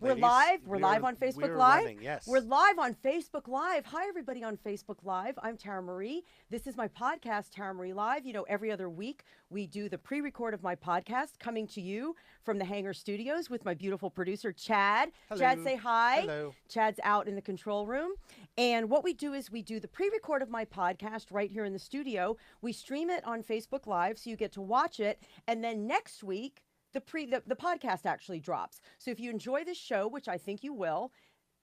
We're live. We're live on Facebook we're Live. Running, yes. We're live on Facebook Live. Hi, everybody on Facebook Live. I'm Tara Marie. This is my podcast, Tara Marie Live. You know, every other week we do the pre-record of my podcast coming to you from the Hangar Studios with my beautiful producer, Chad. Hello. Chad, say hi. Hello. Chad's out in the control room. And what we do is we do the pre-record of my podcast right here in the studio. We stream it on Facebook Live so you get to watch it. And then next week, the podcast actually drops. So if you enjoy this show, which I think you will,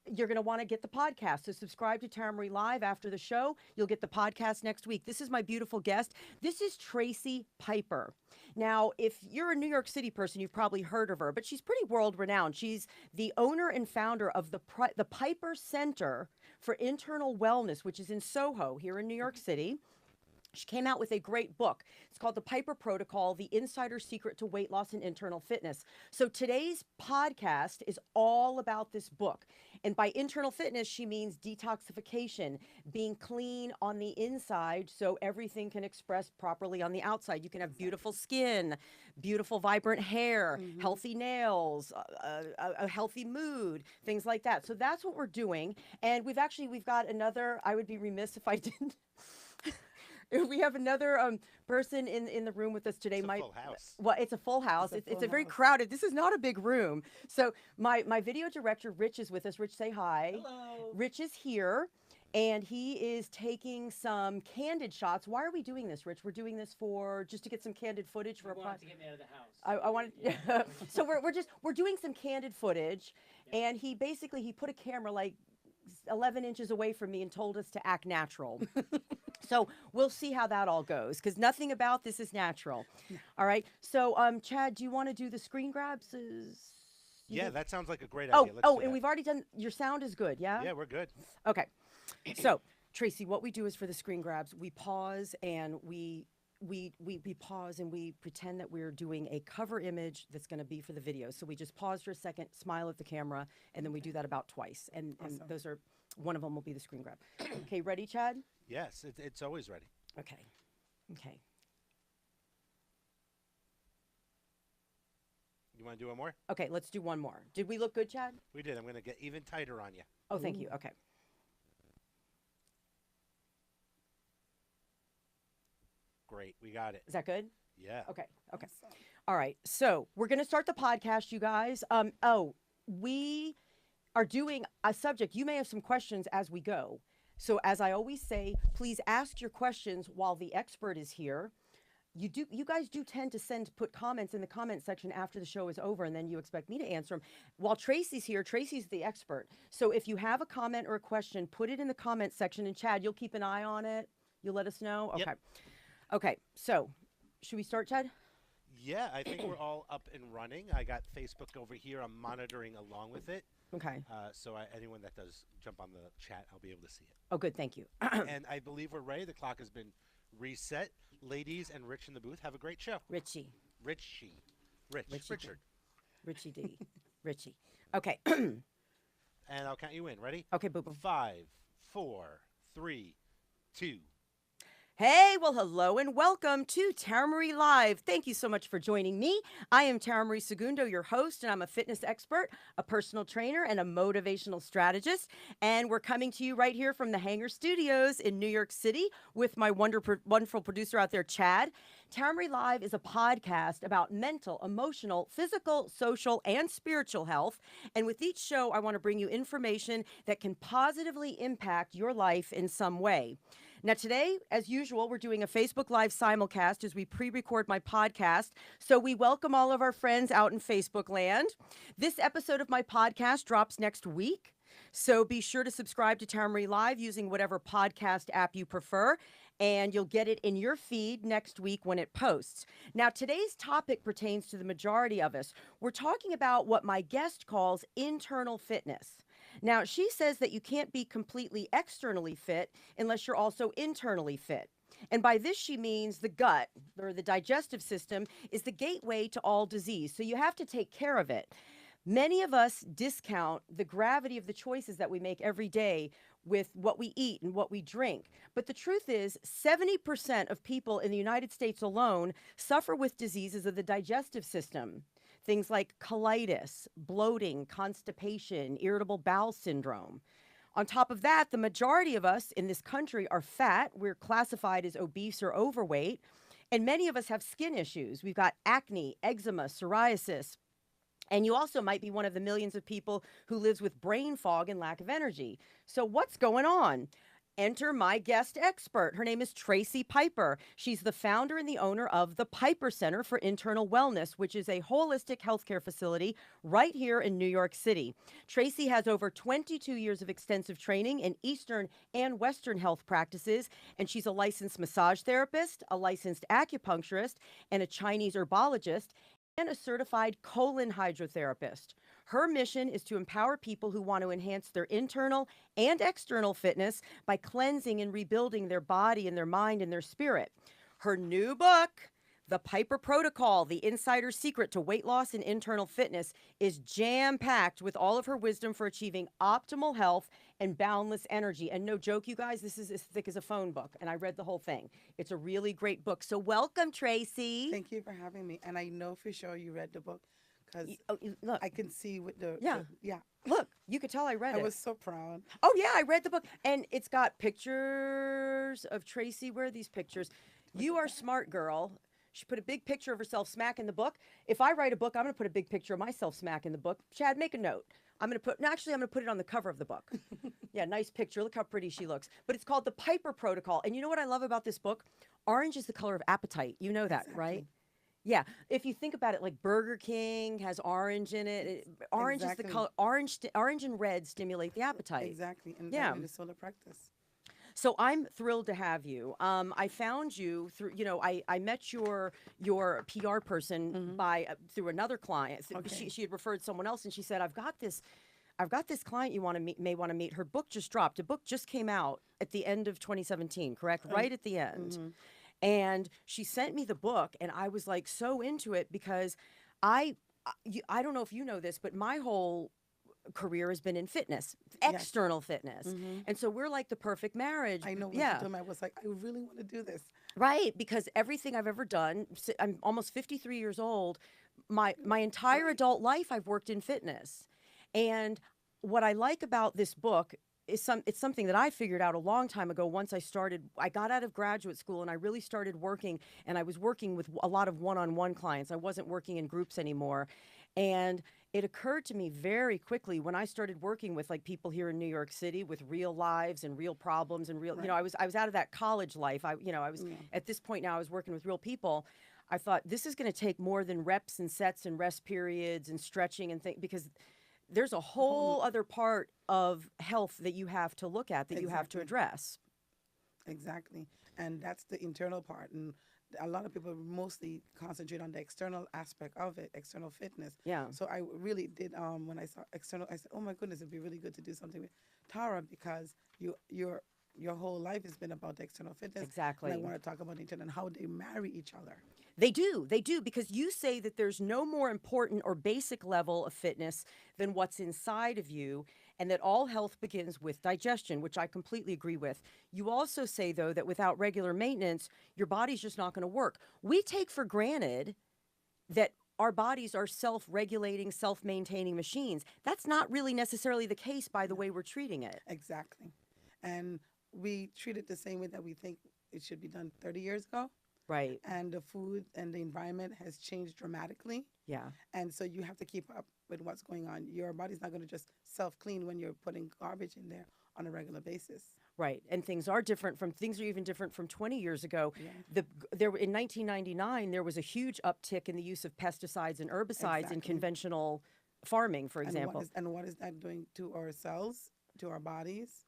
you're going to want to get the podcast. So subscribe to Tara Marie Live after the show. You'll get the podcast next week. This is my beautiful guest. This is Tracy Piper. Now, if you're a New York City person, you've probably heard of her, but she's pretty world renowned. She's the owner and founder of the Piper Center for Internal Wellness, which is in Soho here in New York City. She came out with a great book. It's called The Piper Protocol, The Insider Secret to Weight Loss and Internal Fitness. So today's podcast is all about this book. And by internal fitness, she means detoxification, being clean on the inside so everything can express properly on the outside. You can have beautiful skin, beautiful, vibrant hair, healthy nails, a healthy mood, things like that. So that's what we're doing. And we've got another, I would be remiss if I didn't. We have another person in the room with us today. It's a full house. Well, it's a full house. It's a very crowded. This is not a big room. So my video director, Rich, is with us. Rich, say hi. Hello. Rich is here, and he is taking some candid shots. Why are we doing this, Rich? We're doing this just to get some candid footage for a podcast. To get me out of the house. I wanted. Yeah. So we're doing some candid footage, and he put a camera like 11 inches away from me and told us to act natural. So we'll see how that all goes, because nothing about this is natural. All right. So, Chad, do you want to do the screen grabs? Yeah, that sounds like a great idea. Let's do and that. we've already done. Your sound is good, yeah? Yeah, we're good. Okay. So, Tracy, what we do is for the screen grabs, we pause and we pause and we pretend that we're doing a cover image that's going to be for the video. So we just pause for a second, smile at the camera, and then we do that about twice. And those are, one of them will be the screen grab. Okay, ready, Chad? Yes, it's always ready. Okay. You want to do one more? Okay, let's do one more. Did we look good, Chad? We did. I'm going to get even tighter on you. Oh, thank you. Okay. Great. We got it. Is that good? Yeah. Okay. All right. So we're going to start the podcast, you guys. We are doing a subject. You may have some questions as we go. So as I always say, please ask your questions while the expert is here. You guys do tend to put comments in the comment section after the show is over, and then you expect me to answer them. While Tracy's here, Tracy's the expert. So if you have a comment or a question, put it in the comment section, and Chad, you'll keep an eye on it. You'll let us know? Yep. Okay. So should we start, Chad? Yeah, I think we're all up and running. I got Facebook over here. I'm monitoring along with it. Okay. So anyone that does jump on the chat, I'll be able to see it. Oh, good. Thank you. And I believe we're ready. The clock has been reset. Ladies and Rich in the booth, have a great show. Richie. Richard. Richie D. Richie. Okay. And I'll count you in. Ready? Okay, boo-boo. 5, 4, 3, 2. Hey, well, hello and welcome to Tara Marie Live. Thank you so much for joining me. I am Tara Marie Segundo, your host, and I'm a fitness expert, a personal trainer, and a motivational strategist. And we're coming to you right here from the Hangar Studios in New York City with my wonderful producer out there, Chad. Tara Marie Live is a podcast about mental, emotional, physical, social, and spiritual health. And with each show, I want to bring you information that can positively impact your life in some way. Now today, as usual, we're doing a Facebook Live simulcast as we pre-record my podcast. So we welcome all of our friends out in Facebook land. This episode of my podcast drops next week. So be sure to subscribe to Tara Marie Live using whatever podcast app you prefer, and you'll get it in your feed next week when it posts. Now, today's topic pertains to the majority of us. We're talking about what my guest calls internal fitness. Now, she says that you can't be completely externally fit unless you're also internally fit. And by this, she means the gut or the digestive system is the gateway to all disease. So you have to take care of it. Many of us discount the gravity of the choices that we make every day with what we eat and what we drink. But the truth is, 70% of people in the United States alone suffer with diseases of the digestive system. things like colitis, bloating, constipation, irritable bowel syndrome. On top of that, the majority of us in this country are fat. We're classified as obese or overweight. And many of us have skin issues. We've got acne, eczema, psoriasis. And you also might be one of the millions of people who lives with brain fog and lack of energy. So what's going on? Enter my guest expert. Her name is Tracy Piper. She's the founder and the owner of the Piper Center for Internal Wellness, which is a holistic healthcare facility right here in New York City. Tracy has over 22 years of extensive training in Eastern and Western health practices, and she's a licensed massage therapist, a licensed acupuncturist, and a Chinese herbologist, and a certified colon hydrotherapist. Her mission is to empower people who want to enhance their internal and external fitness by cleansing and rebuilding their body and their mind and their spirit. Her new book, The Piper Protocol, The Insider's Secret to Weight Loss and Internal Fitness, is jam-packed with all of her wisdom for achieving optimal health and boundless energy. And no joke, you guys, this is as thick as a phone book, and I read the whole thing. It's a really great book. So welcome, Tracy. Thank you for having me. And I know for sure you read the book because Look, I can see with the Yeah. yeah. look, you could tell I read I it. was so proud. Oh, yeah, I read the book. And it's got pictures of Tracy. Where are these pictures? You are smart, girl. She put a big picture of herself smacking the book. If I write a book, I'm going to put a big picture of myself smacking the book. Chad, make a note. I'm going to put, no, actually, I'm going to put it on the cover of the book. Yeah, nice picture. Look how pretty she looks. But it's called The Piper Protocol. And you know what I love about this book? Orange is the color of appetite. You know that, right? Exactly. Yeah. If you think about it, like Burger King has orange in it. Orange is the Exactly. color. Orange and red stimulate the appetite. Exactly. And Yeah. the solar practice. So I'm thrilled to have you. I found you through, I met your PR person by through another client. Okay. She had referred someone else, and she said, I've got this client you want to meet, may want to meet. Her book just dropped. A book just came out at the end of 2017, correct? Right at the end. And she sent me the book, and I was like so into it because I don't know if you know this, but my whole career has been in fitness, external fitness. And so we're like the perfect marriage. I know when Yeah. you told me, I was like, I really want to do this. Right, because everything I've ever done, I'm almost 53 years old. My entire adult life I've worked in fitness. And what I like about this book is it's something that I figured out a long time ago. Once I got out of graduate school and I really started working, and I was working with a lot of one-on-one clients. I wasn't working in groups anymore. And it occurred to me very quickly when I started working with like people here in New York City with real lives and real problems and real, Right. I was out of that college life. I was at this point now I was working with real people. I thought this is going to take more than reps and sets and rest periods and stretching and things, because there's a whole other part of health that you have to look at, that you have to Exactly. address. Exactly. And that's the internal part. And a lot of people mostly concentrate on the external aspect of it, external fitness. Yeah. So I really did, when I saw external, I said, oh my goodness, it'd be really good to do something with Tara, because your whole life has been about the external fitness. Exactly. And I want to talk about the internal and how they marry each other. They do, because you say that there's no more important or basic level of fitness than what's inside of you, and that all health begins with digestion, which I completely agree with. You also say, though, that without regular maintenance, your body's just not going to work. We take for granted that our bodies are self-regulating, self-maintaining machines. That's not really necessarily the case by the way we're treating it. Exactly. And we treat it the same way that we think it should be done 30 years ago. Right. And the food and the environment has changed dramatically. Yeah. And so you have to keep up with what's going on. Your body's not going to just self-clean when you're putting garbage in there on a regular basis. Right. And things are even different from 20 years ago. Yeah. In 1999, there was a huge uptick in the use of pesticides and herbicides in Exactly. conventional farming, for And example. what is that doing to our cells, to our bodies?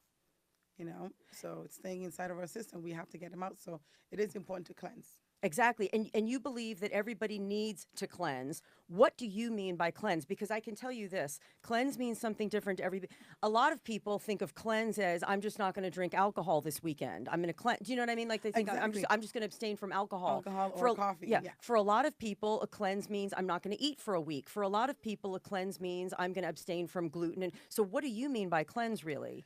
So it's staying inside of our system. We have to get them out. So it is important to cleanse. Exactly. And you believe that everybody needs to cleanse. What do you mean by cleanse? Because I can tell you this, cleanse means something different to everybody. A lot of people think of cleanse as, I'm just not going to drink alcohol this weekend. I'm going to cleanse. Do you know what I mean? Like they think Exactly. I'm just going to abstain from alcohol. Or coffee. Yeah. For a lot of people, a cleanse means I'm not going to eat for a week. For a lot of people, a cleanse means I'm going to abstain from gluten. And so what do you mean by cleanse, really?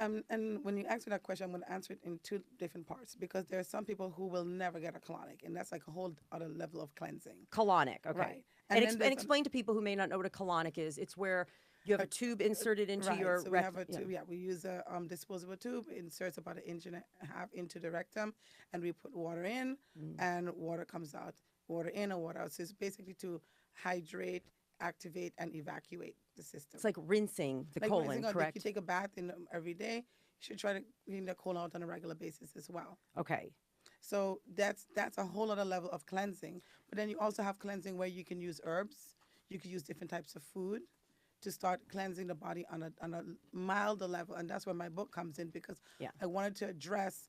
And when you ask me that question, I'm going to answer it in two different parts, because there are some people who will never get a colonic, and that's like a whole other level of cleansing. Colonic. Okay. Right. And then And there's explain to people who may not know what a colonic is. It's where you have a tube inserted into right. your So we have a rectum. tube. Yeah, we use a disposable tube. Inserts about an inch and a half into the rectum, and we put water in, and water comes out. Water in and water out. So it's basically to hydrate, activate, and evacuate the system. It's like rinsing the Like colon, like correct? you take a bath in every day, you should try to clean the colon out on a regular basis as well. Okay. So that's a whole other level of cleansing. But then you also have cleansing where you can use herbs, you can use different types of food to start cleansing the body on a milder level. And that's where my book comes in, because Yeah. I wanted to address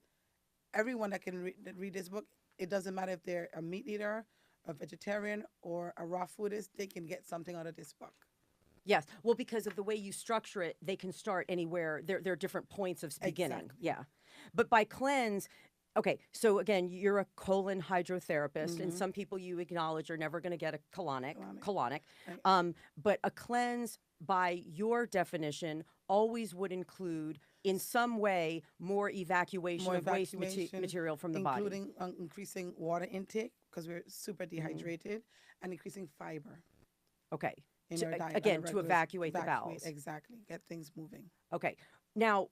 everyone that can read this book. It doesn't matter if they're a meat eater, a vegetarian, or a raw foodist, they can get something out of this book. Yes. Well, because of the way you structure it, they can start anywhere. There are different points of beginning. Exactly. Yeah. But by cleanse, okay, so again, you're a colon hydrotherapist, and some people you acknowledge are never going to get a colonic. Right. But a cleanse, by your definition, always would include, in some way, more evacuation More of waste evacuation, material from the body. including increasing water intake because we're super dehydrated, and increasing fiber Okay. in our diet. on a Again, to regular- evacuate the bowels. Exactly. Get things moving. Okay. Now,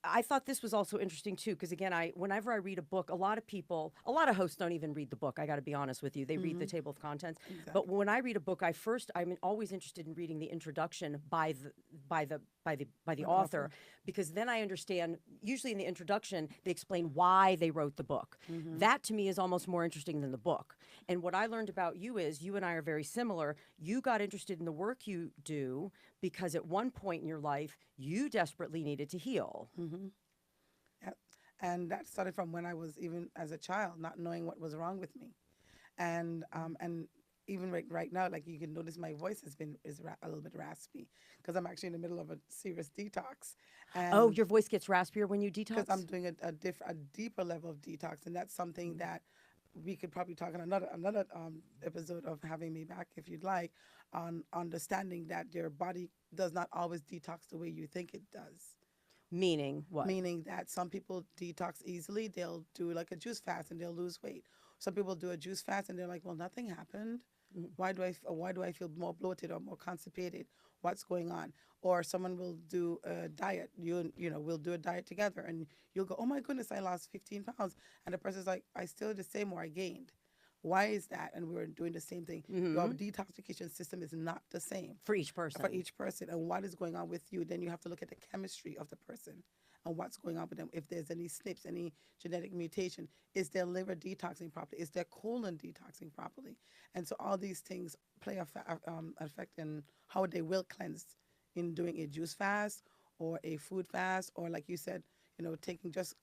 I thought this was also interesting too, because again, whenever I read a book, a lot of hosts don't even read the book. I got to be honest with you; they read the table of contents. Exactly. But when I read a book, I'm always interested in reading the introduction by the author, because then I understand. Usually, in the introduction, they explain why they wrote the book. That to me is almost more interesting than the book. And what I learned about you is you and I are very similar. You got interested in the work you do because at one point in your life, you desperately needed to heal. Yep. And that started from when I was even as a child, not knowing what was wrong with me, and even right now, like you can notice, my voice is a little bit raspy because I'm actually in the middle of a serious detox. And Oh, your voice gets raspier when you because detox? I'm doing a deeper level of detox, and that's something that we could probably talk in another episode of having me back if you'd like, on understanding that your body does not always detox the way you think it does. Meaning what? Meaning that some people detox easily. They'll do like a juice fast and they'll lose weight. Some people do a juice fast and they're like, well, nothing happened. Why do I feel more bloated or more constipated? What's going on? Or someone will do a diet. We'll do a diet together, and you'll go, oh my goodness, I lost 15 pounds, and the person's like, I still the same or I gained. Why is that? And we're doing the same thing. Your detoxification system is not the same For each person. for each person, and what is going on with you. Then you have to look at the chemistry of the person and what's going on with them. If there's any SNPs, any genetic mutation, is their liver detoxing properly? Is their colon detoxing properly? And so all these things play effect in how they will cleanse in doing a juice fast or a food fast, or like you said, taking just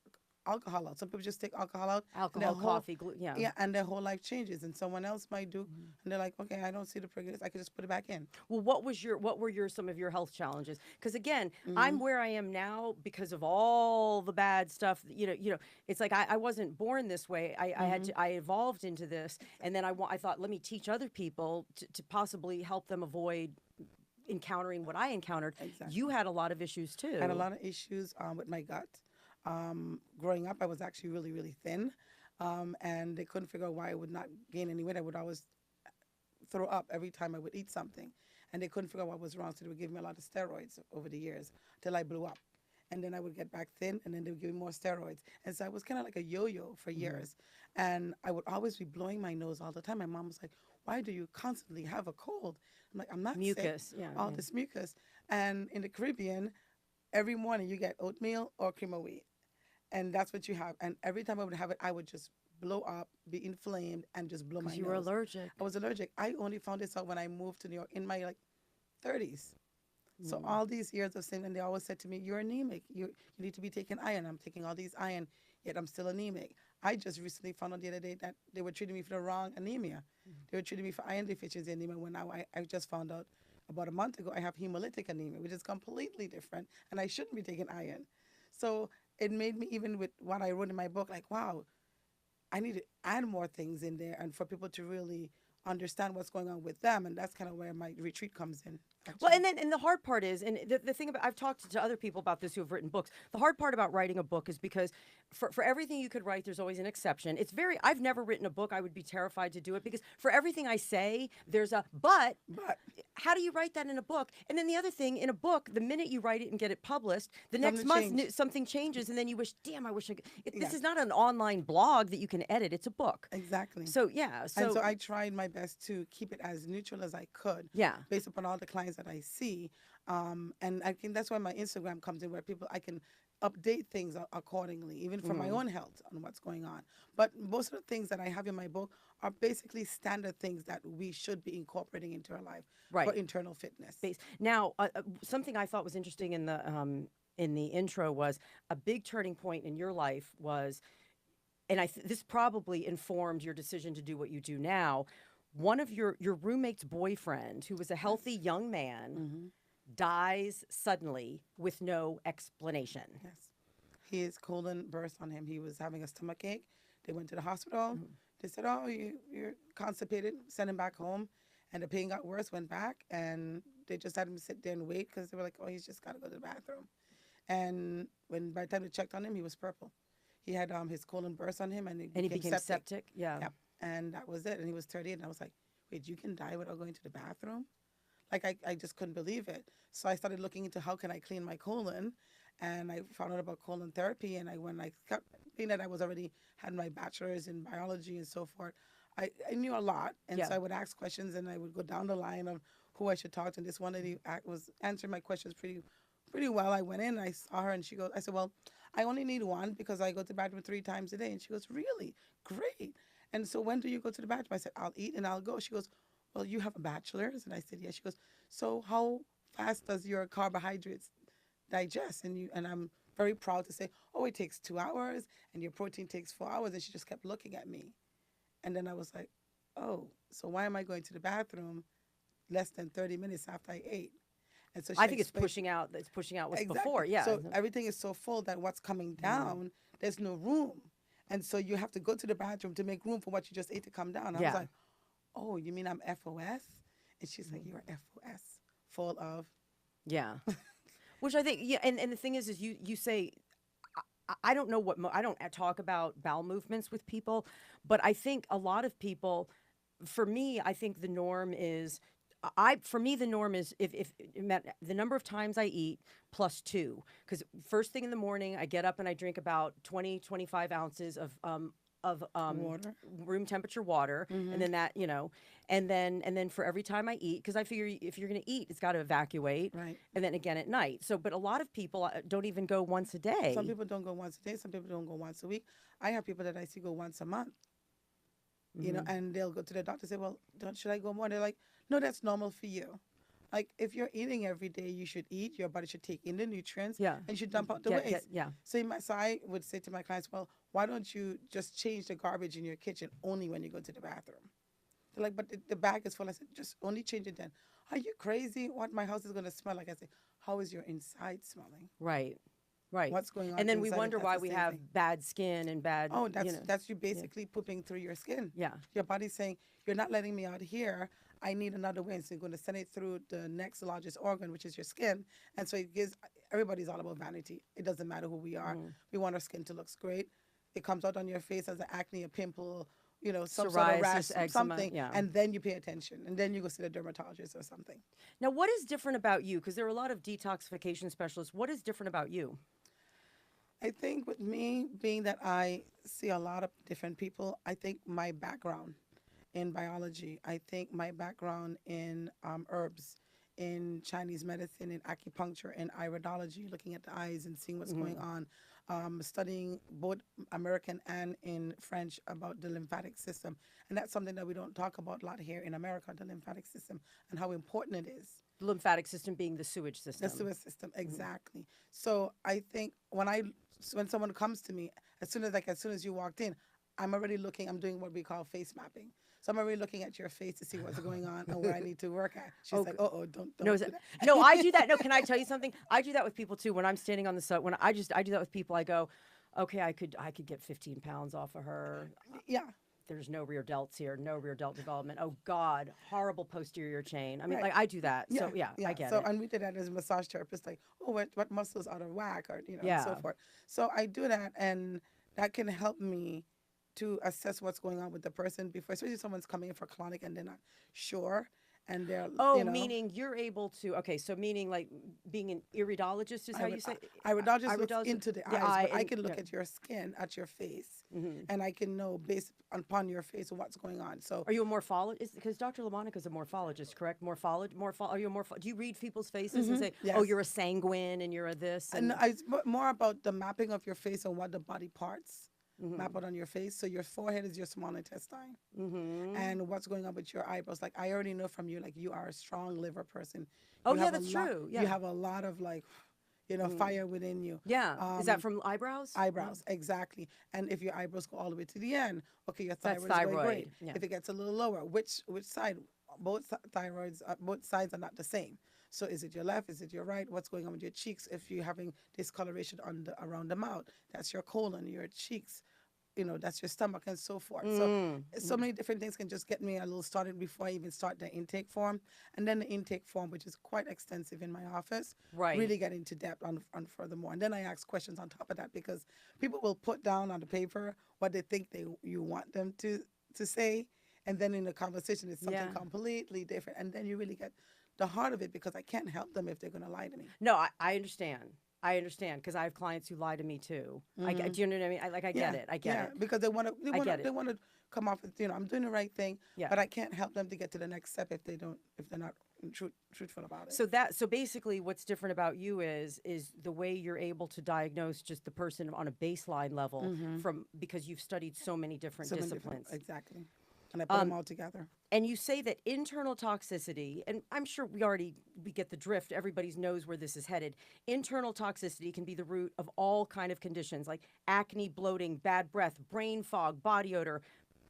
alcohol out. Some people just take alcohol out. and their Alcohol, coffee, yeah. Yeah, and their whole life changes. And someone else might do, and they're like, okay, I don't see the progress. I can just put it back in. Well, what were some of your health challenges? Because again, I'm where I am now because of all the bad stuff. It's like I wasn't born this way. I evolved into this, and then I thought, let me teach other people to possibly help them avoid encountering what I encountered. Exactly. You had a lot of issues too. I had a lot of issues with my gut. Growing up, I was actually really, really thin, and they couldn't figure out why I would not gain any weight. I would always throw up every time I would eat something, and they couldn't figure out what was wrong, so they would give me a lot of steroids over the years till I blew up. And then I would get back thin, and then they would give me more steroids. And so I was kind of like a yo-yo for years. And I would always be blowing my nose all the time. My mom was like, why do you constantly have a cold? I'm like, I'm not Mucus, sick. yeah, All yeah. this mucus. And in the Caribbean, every morning you get oatmeal or cream of wheat. And that's what you have. And every time I would have it, I would just blow up, be inflamed, and just blow my nose. You were allergic. I was allergic. I only found this out when I moved to New York in my 30s. So all these years of saying, and they always said to me, you're anemic. You need to be taking iron. I'm taking all these iron, yet I'm still anemic. I just recently found out the other day that they were treating me for the wrong anemia. They were treating me for iron deficiency anemia, when now I just found out about a month ago I have hemolytic anemia, which is completely different, and I shouldn't be taking iron. So it made me, even with what I wrote in my book, like, wow, I need to add more things in there and for people to really understand what's going on with them. And that's kind of where my retreat comes in. Well, and the hard part is, and the thing about, I've talked to other people about this who have written books. The hard part about writing a book is because for everything you could write, there's always an exception. I've never written a book. I would be terrified to do it because for everything I say, there's a but. But How do you write that in a book? And then the other thing, in a book, the minute you write it and get it published, the next Something month changed. something changes, and then you wish, damn, I wish I could. This Yeah. is not an online blog that you can edit. It's a book. exactly. So yeah, And so I tried my best to keep it as neutral as I could, yeah. based upon all the clients that I see. And I think that's why my Instagram comes in, where I can update things accordingly, even for my own health on what's going on. But most of the things that I have in my book are basically standard things that we should be incorporating into our life Right. for internal fitness. Now, something I thought was interesting in the intro was a big turning point in your life was, and this probably informed your decision to do what you do now. One of your roommate's boyfriend, who was a healthy young man, dies suddenly with no explanation. Yes. His colon burst on him. He was having a stomach ache. They went to the hospital. They said, oh, you're constipated. Send him back home. And the pain got worse, went back. And they just had him sit there and wait because they were like, oh, he's just got to go to the bathroom. And by the time they checked on him, he was purple. He had his colon burst on him, and he became septic. Yeah. Yep. And that was it. And he was 38. And I was like, wait, you can die without going to the bathroom? Like, I just couldn't believe it. So I started looking into how can I clean my colon. And I found out about colon therapy. And being that I was already had my bachelor's in biology and so forth, I knew a lot. And so I would ask questions, and I would go down the line of who I should talk to. And this one lady was answering my questions pretty well. I went in, I saw her, and I said, well, I only need one because I go to the bathroom 3 times a day. And she goes, really? Great. And so when do you go to the bathroom? I said, I'll eat and I'll go. She goes, well, you have a bachelor's? And I said, yes. She goes, so how fast does your carbohydrates digest? And I'm very proud to say, oh, it takes 2 hours and your protein takes 4 hours. And she just kept looking at me. And then I was like, oh, so why am I going to the bathroom less than 30 minutes after I ate? And so I think it's pushing out what's Exactly. before. Yeah. So everything is so full that what's coming down, there's no room. And so you have to go to the bathroom to make room for what you just ate to come down. I was like, oh, you mean I'm FOS? And she's like, you're FOS, full of. Yeah. Which I think, yeah. And the thing is you say, I don't know I don't talk about bowel movements with people, but I think a lot of people, for me, I think the norm is, the norm is if the number of times I eat plus 2, because first thing in the morning I get up and I drink about 25 ounces of Water. room temperature water, and then that, and then for every time I eat, because I figure if you're going to eat, it's got to evacuate, Right. and then again at night. So, but a lot of people don't even go once a day. Some people don't go once a day. Some people don't go once a week. I have people that I see go once a month. And they'll go to the doctor and say, well, should I go more? And they're like, no, that's normal for you. Like, if you're eating every day, you should eat. Your body should take in the nutrients. Yeah. And you should dump out the waste. Yeah. So I would say to my clients, well, why don't you just change the garbage in your kitchen only when you go to the bathroom? They're like, but the bag is full. I said, just only change it then. Are you crazy? What my house is going to smell like? I say, how is your inside smelling? Right. What's going on? And then we inside? wonder That's why the we same have thing. bad skin and bad. Oh, that's you basically pooping through your skin. Yeah. Your body's saying, you're not letting me out here. I need another way. So you're going to send it through the next largest organ, which is your skin. And so everybody's all about vanity. It doesn't matter who we are. We want our skin to look great. It comes out on your face as an acne, a pimple, some sort of rash, Psoriasis, eczema, something. yeah. And then you pay attention. And then you go see the dermatologist or something. Now, what is different about you? Because there are a lot of detoxification specialists. What is different about you? I think with me, being that I see a lot of different people, I think my background in biology, I think my background in herbs, in Chinese medicine, in acupuncture, in iridology, looking at the eyes and seeing what's going on, studying both American and in French about the lymphatic system. And that's something that we don't talk about a lot here in America, the lymphatic system, and how important it is. The lymphatic system being the sewage system. The sewage system, exactly. So I think when someone comes to me, as soon as you walked in, I'm doing what we call face mapping. So I'm already looking at your face to see what's going on and where I need to work at. She's like, don't No, do that. no, I do that. No, can I tell you something? I do that with people too. When I'm standing on the sub, I do that with people. I go, okay, I could get 15 pounds off of her. Yeah. there's no rear delts here, no rear delt development. Oh God, horrible posterior chain. I mean, Right. like I do that. So yeah, I get So, it. and we did that as a massage therapist, like, oh, what muscles out of whack, or and so Yeah. forth. So I do that, and that can help me to assess what's going on with the person before, especially if someone's coming in for chronic and they're not sure, and they're, Oh, meaning you're able to, okay, so meaning like being an iridologist is how you say? iridologist looks Iridologist- into the the eyes, eye but I and- can look yeah. at your skin, at your face, Mhm. and I can know based upon your face what's going on. So Are you a morphologist? Because Dr. LaMonica is a morphologist, correct? Are you a do you read people's faces and say, oh, yes. you're a sanguine and you're a this? and it's more about the mapping of your face and what the body parts Mhm. map out on your face. So your forehead is your small intestine, Mhm. and what's going on with your eyebrows. Like, I already know from you, like, you are a strong liver person. Oh, You yeah, have a that's lot- true. Yeah. You have a lot of, like, fire within you. Yeah. Is that from eyebrows? Eyebrows, exactly. And if your eyebrows go all the way to the end, okay, your That's thyroid's going thyroid, great. yeah. If it gets a little lower, which side? Thyroids, both sides are not the same. So is it your left? Is it your right? What's going on with your cheeks? If you're having discoloration around the mouth, that's your colon. Your cheeks, that's your stomach, and so forth. So many different things can just get me a little started before I even start the intake form. And then the intake form, which is quite extensive in my office, Right. really get into depth on furthermore. And then I ask questions on top of that, because people will put down on the paper what they think you want them to say. And then in the conversation, it's something Yeah. completely different. And then you really get the heart of it, because I can't help them if they're going to lie to me. No, I understand. I understand because I have clients who lie to me too. Do you know what I mean? I get it. I get it. Because they want to. get it. They want to come off with, I'm doing the right thing. Yeah. But I can't help them to get to the next step if they're not truthful about it. So basically what's different about you is the way you're able to diagnose just the person on a baseline level because you've studied so many different So many different- disciplines. exactly. And I put them all together. And you say that internal toxicity, and I'm sure we get the drift, everybody knows where this is headed. Internal toxicity can be the root of all kind of conditions like acne, bloating, bad breath, brain fog, body odor,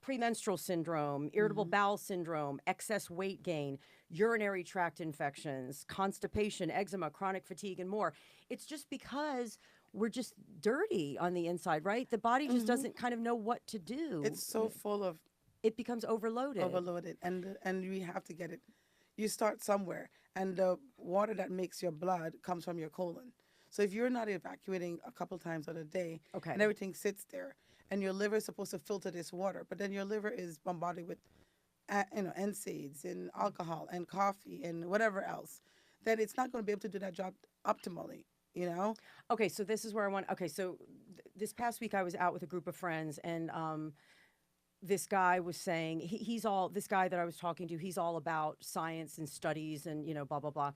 premenstrual syndrome, irritable bowel syndrome, excess weight gain, urinary tract infections, constipation, eczema, chronic fatigue, and more. It's just because we're just dirty on the inside, right? The body just doesn't kind of know what to do. It's so full of It becomes overloaded. and we have to get it. You start somewhere, and the water that makes your blood comes from your colon. So if you're not evacuating a couple times a day, Okay. and everything sits there, and your liver is supposed to filter this water, but then your liver is bombarded with, NSAIDs and alcohol and coffee and whatever else, then it's not going to be able to do that job optimally. Okay, so this is where I want. Okay, so this past week I was out with a group of friends, and this guy was saying this guy that I was talking to, he's all about science and studies and blah blah blah.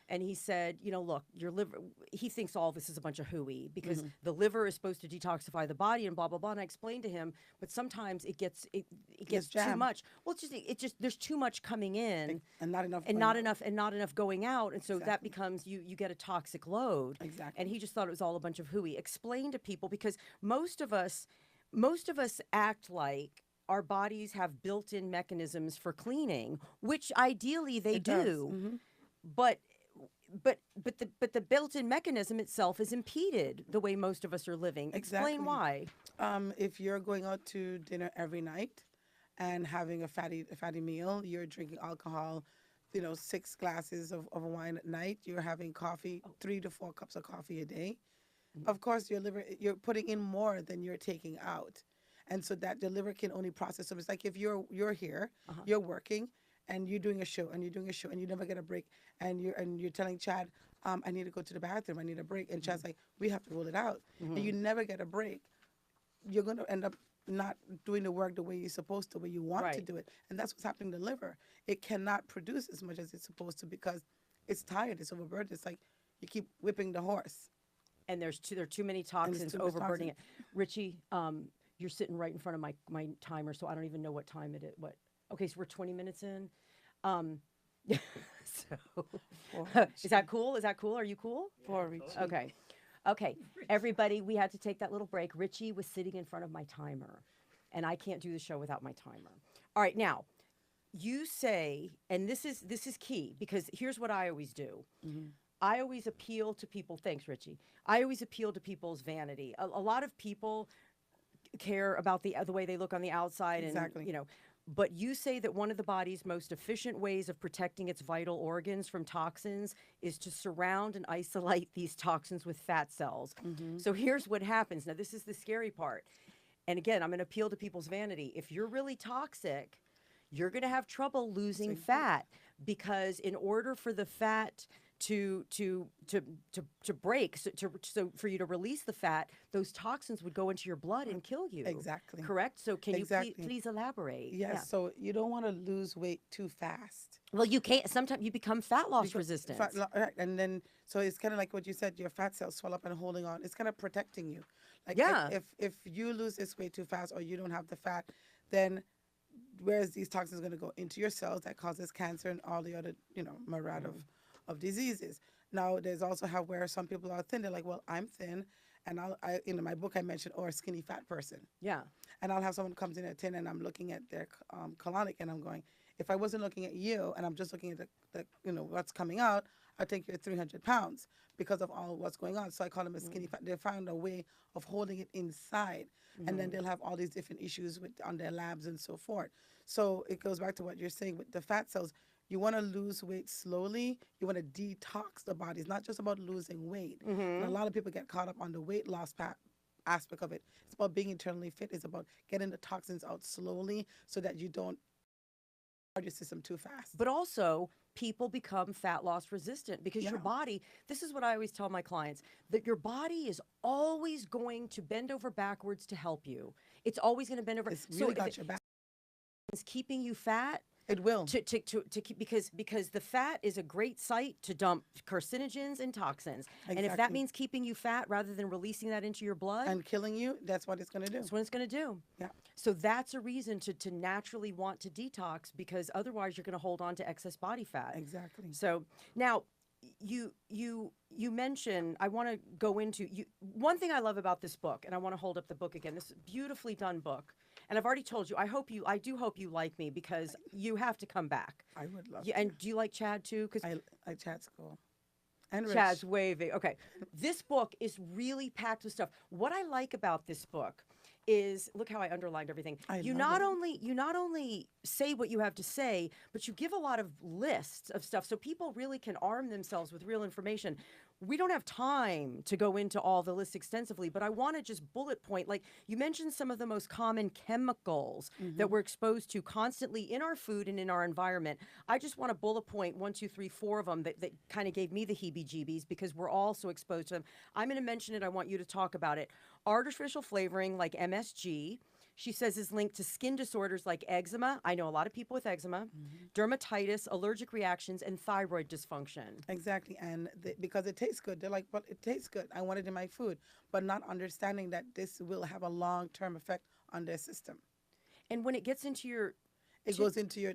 And he said, look, your liver. He thinks all this is a bunch of hooey because the liver is supposed to detoxify the body and blah blah blah. And I explained to him, but sometimes it gets too jammed. much. Well, it's just there's too much coming in. And not enough. And going not out. enough going out, and so that Exactly. becomes you get a toxic load. Exactly. And he just thought it was all a bunch of hooey. Explain to people, because most of us act like our bodies have built-in mechanisms for cleaning, which ideally they It does. do. But the built-in mechanism itself is impeded the way most of us are living. Exactly. Explain why. If you're going out to dinner every night and having a fatty meal, you're drinking alcohol, 6 glasses of wine at night, you're having coffee, 3 to 4 cups of coffee a day. Of course, your liver, you're putting in more than you're taking out. And so that the liver can only process. So it's like if you're here, you're working, and you're doing a show, and you never get a break, and you're telling Chad, I need to go to the bathroom, I need a break, and Chad's like, we have to roll it out, and you never get a break. You're going to end up not doing the work the way you're supposed to, the way you want to Right. do it, and that's what's happening to the liver. It cannot produce as much as it's supposed to because it's tired, it's overburdened. It's like you keep whipping the horse. And there are too many toxins too much overburdening toxin. it. Richie, you're sitting right in front of my timer, so I don't even know what time it is. Okay, so we're 20 minutes in. So is that cool? Are you cool? For Richie. Okay. Everybody, we had to take that little break. Richie was sitting in front of my timer, and I can't do the show without my timer. All right, now you say, and this is key, because here's what I always do. I always appeal to people. Thanks, Richie. I always appeal to people's vanity. A lot of people care about the way they look on the outside, Exactly. and But you say that one of the body's most efficient ways of protecting its vital organs from toxins is to surround and isolate these toxins with fat cells. So here's what happens. Now, this is the scary part. And again, I'm going to appeal to people's vanity. If you're really toxic, you're going to have trouble losing fat, because in order for the fat to break, so for you to release the fat, those toxins would go into your blood and kill you. Exactly. Correct? So can Exactly. you please elaborate? Yes. Yeah. So you don't want to lose weight too fast. Well, you can't. Sometimes you become fat loss resistant. Right. And then, so it's kind of like what you said, your fat cells swell up and holding on. It's kind of protecting you. Like Yeah. if you lose this weight too fast, or you don't have the fat, then where's these toxins going to go? Into your cells, that causes cancer and all the other, myriad of diseases. Now, there's also how where some people are thin. They're like, well, I'm thin. And in my book, I mentioned, or a skinny fat person. Yeah. And I'll have someone comes in at 10, and I'm looking at their colonic, and I'm going, if I wasn't looking at you and I'm just looking at the what's coming out, I think you're 300 pounds because of all what's going on. So I call them a skinny fat. They found a way of holding it inside, and then they'll have all these different issues on their labs and so forth. So it goes back to what you're saying with the fat cells. You want to lose weight slowly. You want to detox the body. It's not just about losing weight. And a lot of people get caught up on the weight loss aspect of it. It's about being internally fit. It's about getting the toxins out slowly so that you don't charge your system too fast. But also, people become fat loss resistant because your Yeah. body, this is what I always tell my clients, that your body is always going to bend over backwards to help you. It's always going to bend over. It's So really if got your back. it's keeping you fat, It will. to keep, because the fat is a great site to dump carcinogens and toxins. And if that Exactly. means keeping you fat rather than releasing that into your blood, And killing you, that's what it's going to do. that's what it's going to do. Yeah. So that's a reason to naturally want to detox, because otherwise you're going to hold on to excess body fat. Exactly. So now you mentioned, I want to go into one thing I love about this book, and I want to hold up the book again. This beautifully done book. And I've already told you, I do hope you like me, because you have to come back. I would love Yeah, to. and do you like Chad too? Because I Chad's cool. And Rich. Chad's waving. Okay. This book is really packed with stuff. What I like about this book is, look how I underlined everything. You not only say what you have to say, but you give a lot of lists of stuff so people really can arm themselves with real information. We don't have time to go into all the lists extensively, but I want to just bullet point, like you mentioned some of the most common chemicals that we're exposed to constantly in our food and in our environment. I just want to bullet point 1, 2, 3, 4 of them that kind of gave me the heebie-jeebies, because we're all so exposed to them. I'm going to mention it. I want you to talk about it. Artificial flavoring like MSG, she says, is linked to skin disorders like eczema. I know a lot of people with eczema, dermatitis, allergic reactions, and thyroid dysfunction. Exactly. And because it tastes good. They're like, well, it tastes good. I want it in my food. But not understanding that this will have a long-term effect on their system. And when it gets into your It goes into your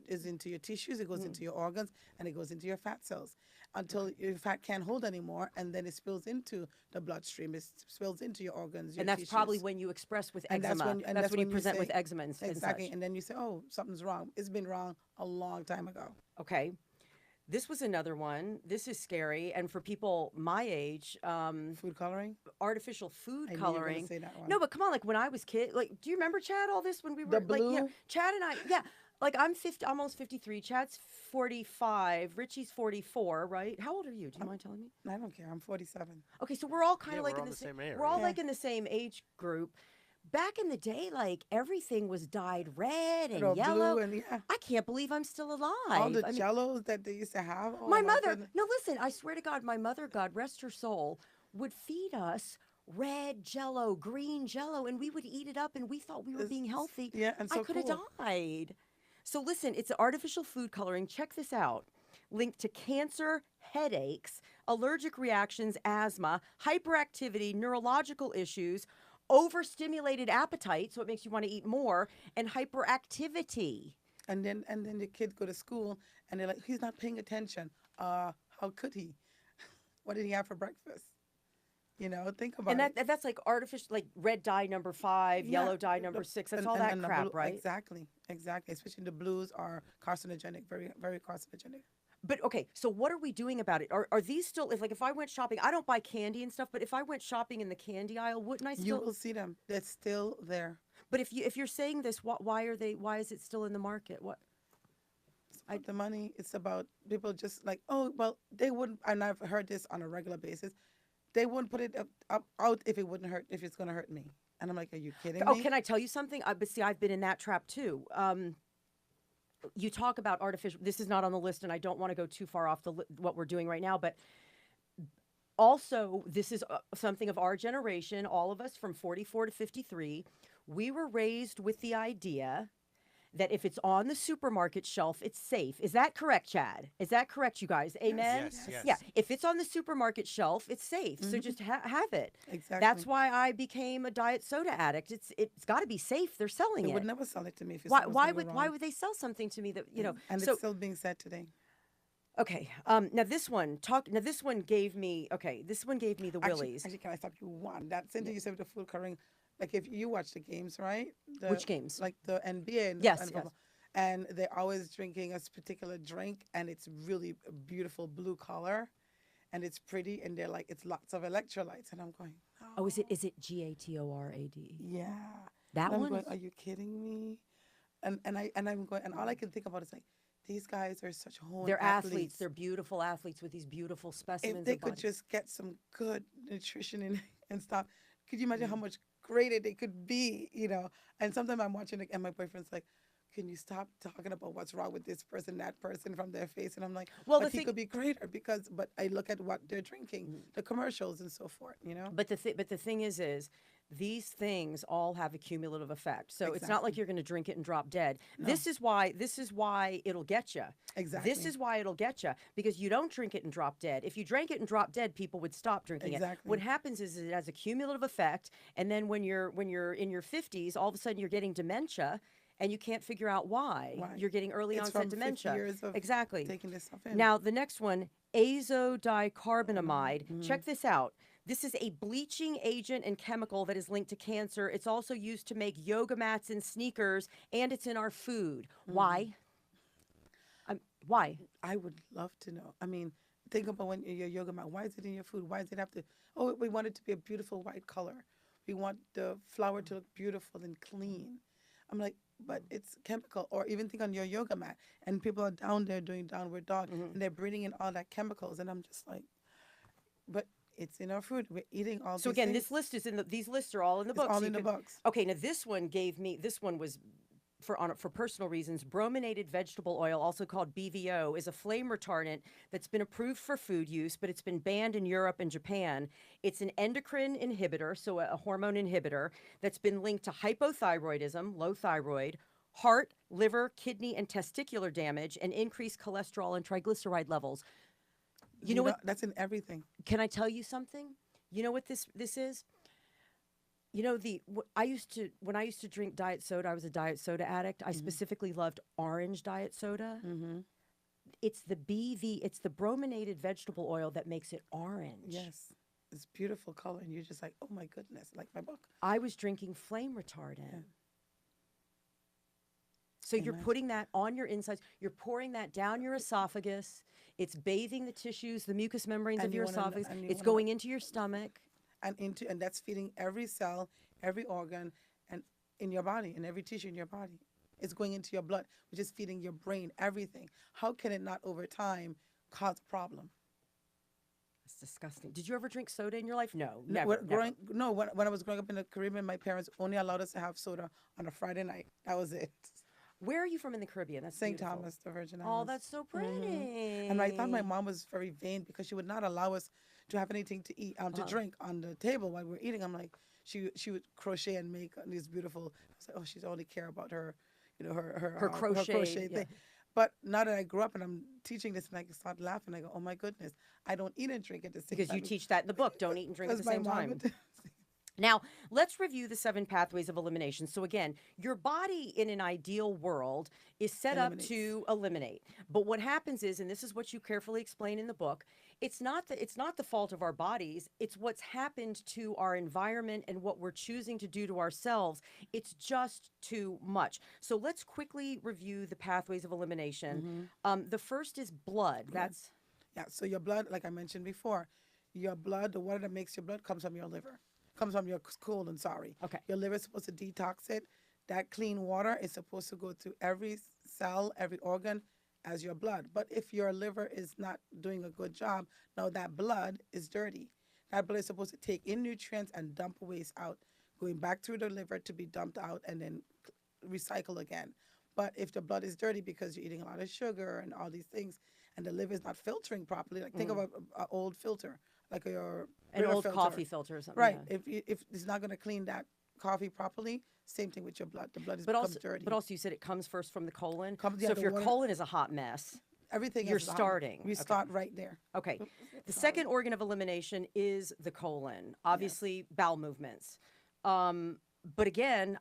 tissues, it goes into your organs, and it goes into your fat cells until your fat can't hold anymore, and then it spills into the bloodstream. It spills into your organs, your and that's tissues. probably when you express with And eczema. That's when you present say- with eczema and Exactly. such. And then you say, oh, something's wrong. It's been wrong a long time ago. Okay. This was another one. This is scary. And for people my age, Food coloring? artificial food I knew you were gonna coloring. say that one. No, but come on, like when I was kid, like, do you remember, Chad, all this when we were The like, blue? Chad and I, yeah, like I'm 50, almost 53. Chad's 45. Richie's 44, right? How old are you? Do you mind telling me? I don't care. I'm 47. Okay, so we're all kind Yeah, of like we're in all the the same same. area. We're all Yeah. like in the same age group. Back in the day, like everything was dyed red and Or yellow. blue and yeah. I can't believe I'm still alive. All the I mean, jellos that they used to have. Oh, my mother, goodness. no, listen, I swear to God, my mother, God rest her soul, would feed us red jello, green jello, and we would eat it up and we thought we were being healthy. Yeah, and so I could have cool. died. So listen, it's artificial food coloring. Check this out. Linked to cancer, headaches, allergic reactions, asthma, hyperactivity, neurological issues, overstimulated appetite, so it makes you want to eat more, and hyperactivity. And then the kids go to school and they're like, he's not paying attention. How could he? What did he have for breakfast? You know, think about And it. that's like artificial, like red dye number 5, Yeah, yellow dye number 6. That's all that and the crap, blue- right? Exactly. Especially the blues are carcinogenic, very, very carcinogenic. But okay, so what are we doing about it? Are these still, if I went shopping, I don't buy candy and stuff, but if I went shopping in the candy aisle, wouldn't I You still? will see them. They're still there. But if you're saying this, why is it still in the market? What? It's about the money. It's about people just like, oh, well, they wouldn't, and I've heard this on a regular basis. They wouldn't put it out if it wouldn't hurt, if it's going to hurt me. And I'm like, are you kidding Oh, me? can I tell you something? But see, I've been in that trap too. You talk about artificial. This is not on the list, and I don't want to go too far off what we're doing right now. But also, this is something of our generation. All of us from 44 to 53, we were raised with the idea that if it's on the supermarket shelf, it's safe. Is that correct, Chad? Is that correct, you guys? Amen? Yes, yes. Yeah. If it's on the supermarket shelf, it's safe. So just have it. Exactly. That's why I became a diet soda addict. It's got to be safe. They're selling They it. would never sell it to me if it's Why would they sell something to me that, you know? And so, it's still being said today. okay. Now this one gave me the willies. Actually, can I stop you one? That sentence you said with the food coloring, like if you watch the games, right? Which games? Like the NBA. And Yes, and, yes. and they're always drinking a particular drink, and it's really a beautiful blue color, and it's pretty, and they're like, it's lots of electrolytes, and I'm going, Oh, is it GATORAD? yeah. That And I'm one? going, are you kidding me? And I'm going, and all I can think about is like, these guys are such honed They're athletes. They're beautiful athletes with these beautiful specimens. If they of could body. just get some good nutrition and stuff, could you imagine how much greater they could be, you know? And sometimes I'm watching it and my boyfriend's like, can you stop talking about what's wrong with this person, that person from their face? And I'm like, Well, but he could be greater but I look at what they're drinking, the commercials and so forth, you know? But the thing is these things all have a cumulative effect. So it's not like you're going to drink it and drop dead. No. This is why it'll get you. Exactly. This is why it'll get you, because you don't drink it and drop dead. If you drank it and dropped dead, people would stop drinking it. Exactly. What happens is it has a cumulative effect, and then when you're in your 50s, all of a sudden you're getting dementia. And you can't figure out why. You're getting early It's onset from 50 dementia. years of Exactly. taking this stuff in. Now, the next one, azodicarbonamide. Check this out. This is a bleaching agent and chemical that is linked to cancer. It's also used to make yoga mats and sneakers, and it's in our food. Why? Why? I would love to know. I mean, think about when your yoga mat. Why is it in your food? Why does it have to? Oh, we want it to be a beautiful white color. We want the flour to look beautiful and clean. I'm like, but it's chemical. Or even think on your yoga mat, and people are down there doing downward dog, and they're breathing in all that chemicals, and I'm just like, but it's in our food. We're eating all. So these again, things. this list is these lists are all in the It's books. all So in you the books. Okay, now this one was for personal reasons. Brominated vegetable oil, also called BVO, is a flame retardant that's been approved for food use, but it's been banned in Europe and Japan. It's an endocrine inhibitor, so a hormone inhibitor that's been linked to hypothyroidism, low thyroid, heart, liver, kidney, and testicular damage, and increased cholesterol and triglyceride levels. You know what? That's in everything. Can I tell you something? You know what this is? You know, when I used to drink diet soda, I was a diet soda addict. I specifically loved orange diet soda. It's the it's the brominated vegetable oil that makes it orange. Yes. It's beautiful color, and you're just like, oh my goodness, like my book. I was drinking flame retardant. Yeah. So you're putting that on your insides. You're pouring that down your esophagus. It's bathing the tissues, the mucous membranes of your esophagus. It's going into your stomach. And that's feeding every cell, every organ, and in your body, and every tissue in your body. It's going into your blood, which is feeding your brain, everything. How can it not over time cause a problem? That's disgusting. Did you ever drink soda in your life? No, never. When I was growing up in the Caribbean, my parents only allowed us to have soda on a Friday night. That was it. Where are you from in the Caribbean? That's St. beautiful. Thomas, the Virgin Oh, Islands. that's so pretty. And I thought my mom was very vain because she would not allow us to have anything to eat, to drink on the table while we're eating. I'm like, she would crochet and make these beautiful. I was like, oh, she's only care about her, you know, her crochet thing. But now that I grew up and I'm teaching this, and I start laughing, I go, oh my goodness, I don't eat and drink at the same time. Because you teach that in the book. Don't eat and drink at the same time. Would... Now, let's review the 7 pathways of elimination. So again, your body in an ideal world is set up to eliminate. But what happens is, and this is what you carefully explain in the book, it's not the fault of our bodies. It's what's happened to our environment and what we're choosing to do to ourselves. It's just too much. So let's quickly review the pathways of elimination. The first is blood. That's so your blood, like I mentioned before, your blood, the water that makes your blood comes from your liver. Comes from your colon, sorry. Okay. Your liver is supposed to detox it. That clean water is supposed to go through every cell, every organ as your blood. But if your liver is not doing a good job, now that blood is dirty. That blood is supposed to take in nutrients and dump waste out, going back through the liver to be dumped out and then recycle again. But if the blood is dirty because you're eating a lot of sugar and all these things, and the liver is not filtering properly, like think of an old filter, like your An Brita old filter. coffee filter or something. Right. Yeah. If it's not going to clean that coffee properly, same thing with your blood. The blood is But becomes also, dirty. but also, you said it comes first from the colon. Yeah, So if the your water- colon is a hot mess, Everything you're is hot. starting. We Okay. start right there. Okay. Oops, The sorry. second organ of elimination is the colon. Obviously, bowel movements. But again,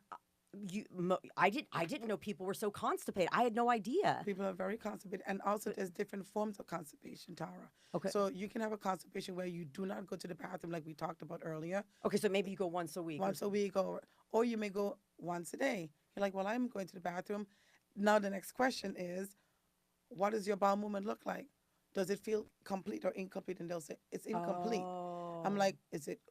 I didn't know people were so constipated. I had no idea. People are very constipated, and also there's different forms of constipation, Tara. Okay. So you can have a constipation where you do not go to the bathroom, like we talked about earlier, Okay, so maybe you go once a week. once a week, or you may go once a day. You're like, well, I'm going to the bathroom. Now the next question is, what does your bowel movement look like? Does it feel complete or incomplete? And they'll say it's incomplete. I'm like,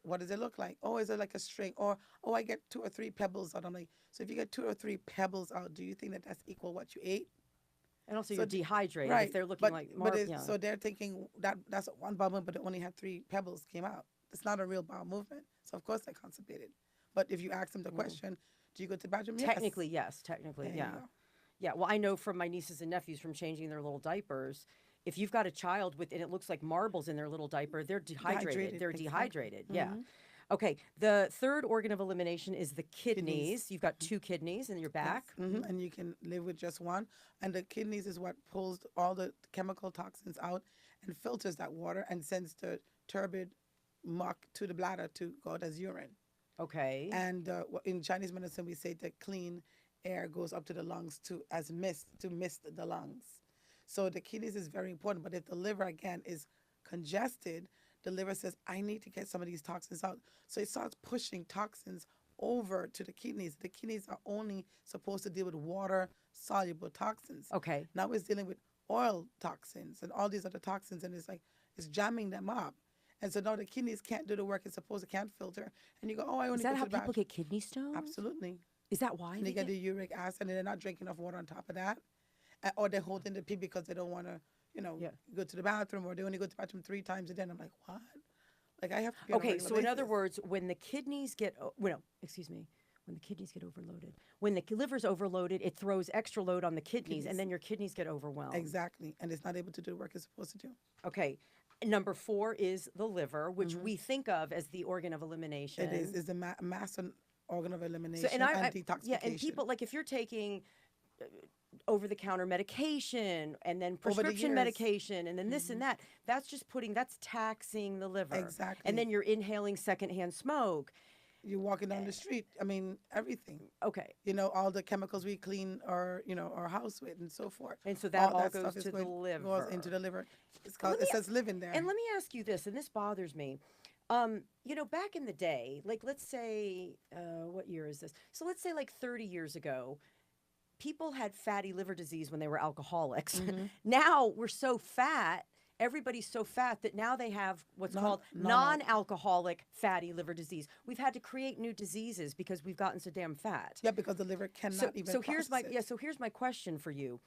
what does it look like? Oh, is it like a string? Or, oh, I get 2 or 3 pebbles out. I'm like, so if you get 2 or 3 pebbles out, do you think that that's equal what you ate? and also, so you're d- dehydrated. Right. If they're looking but, like but yeah. so they're thinking that's one bowel movement, but it only had 3 pebbles came out. It's not a real bowel movement. So of course they're constipated. But if you ask them the question, do you go to the bathroom? Yes. Technically, yes. Technically, There you yeah. go. Yeah. Well, I know from my nieces and nephews from changing their little diapers. If you've got a child with, and it looks like marbles in their little diaper, they're dehydrated. Dehydrated, They're exactly. dehydrated. Yeah. Okay. The third organ of elimination is the kidneys. Kidneys. You've got 2 kidneys in your back. And you can live with just one. And the kidneys is what pulls all the chemical toxins out and filters that water and sends the turbid muck to the bladder to go out as urine. Okay. And in Chinese medicine, we say the clean air goes up to the lungs as mist to mist the lungs. So the kidneys is very important. But if the liver again is congested, the liver says, I need to get some of these toxins out. So it starts pushing toxins over to the kidneys. The kidneys are only supposed to deal with water soluble toxins. Okay. Now it's dealing with oil toxins and all these other toxins, and it's jamming them up. And so now the kidneys can't do the work it's supposed to, can't filter. And you go, oh, I only Is that go how to the people bathroom. get kidney stones? Absolutely. Is that why And they they get the uric acid, and they're not drinking enough water on top of that. Or they're holding the pee because they don't want to, Yeah. go to the bathroom, or they only go to the bathroom 3 times a day. And I'm like, what? Like, I have to be on a Okay, regular so in other basis. words, when the kidneys get, when the kidneys get overloaded, when the liver's overloaded, it throws extra load on the kidneys, and then your kidneys get overwhelmed. Exactly. And it's not able to do the work it's supposed to do. Okay. Number 4 is the liver, which we think of as the organ of elimination. It is. It's the master organ of elimination So, and detoxification. yeah, and people, like if you're taking over-the-counter medication and then prescription years. medication and then this and that, that's taxing the liver. Exactly. And then you're inhaling secondhand smoke. You're walking down the street. I mean, everything. Okay. All the chemicals we clean our house with and so forth. And so that all that goes stuff is to the goes into the liver. Let me- It says live in there. And let me ask you this, and this bothers me. Back in the day, like let's say, what year is this? So let's say like 30 years ago, people had fatty liver disease when they were alcoholics. Now we're so fat, everybody's so fat that now they have what's called non-alcoholic fatty liver disease. We've had to create new diseases because we've gotten so damn fat. Yeah, because the liver cannot even So here's process it. so here's my question for you.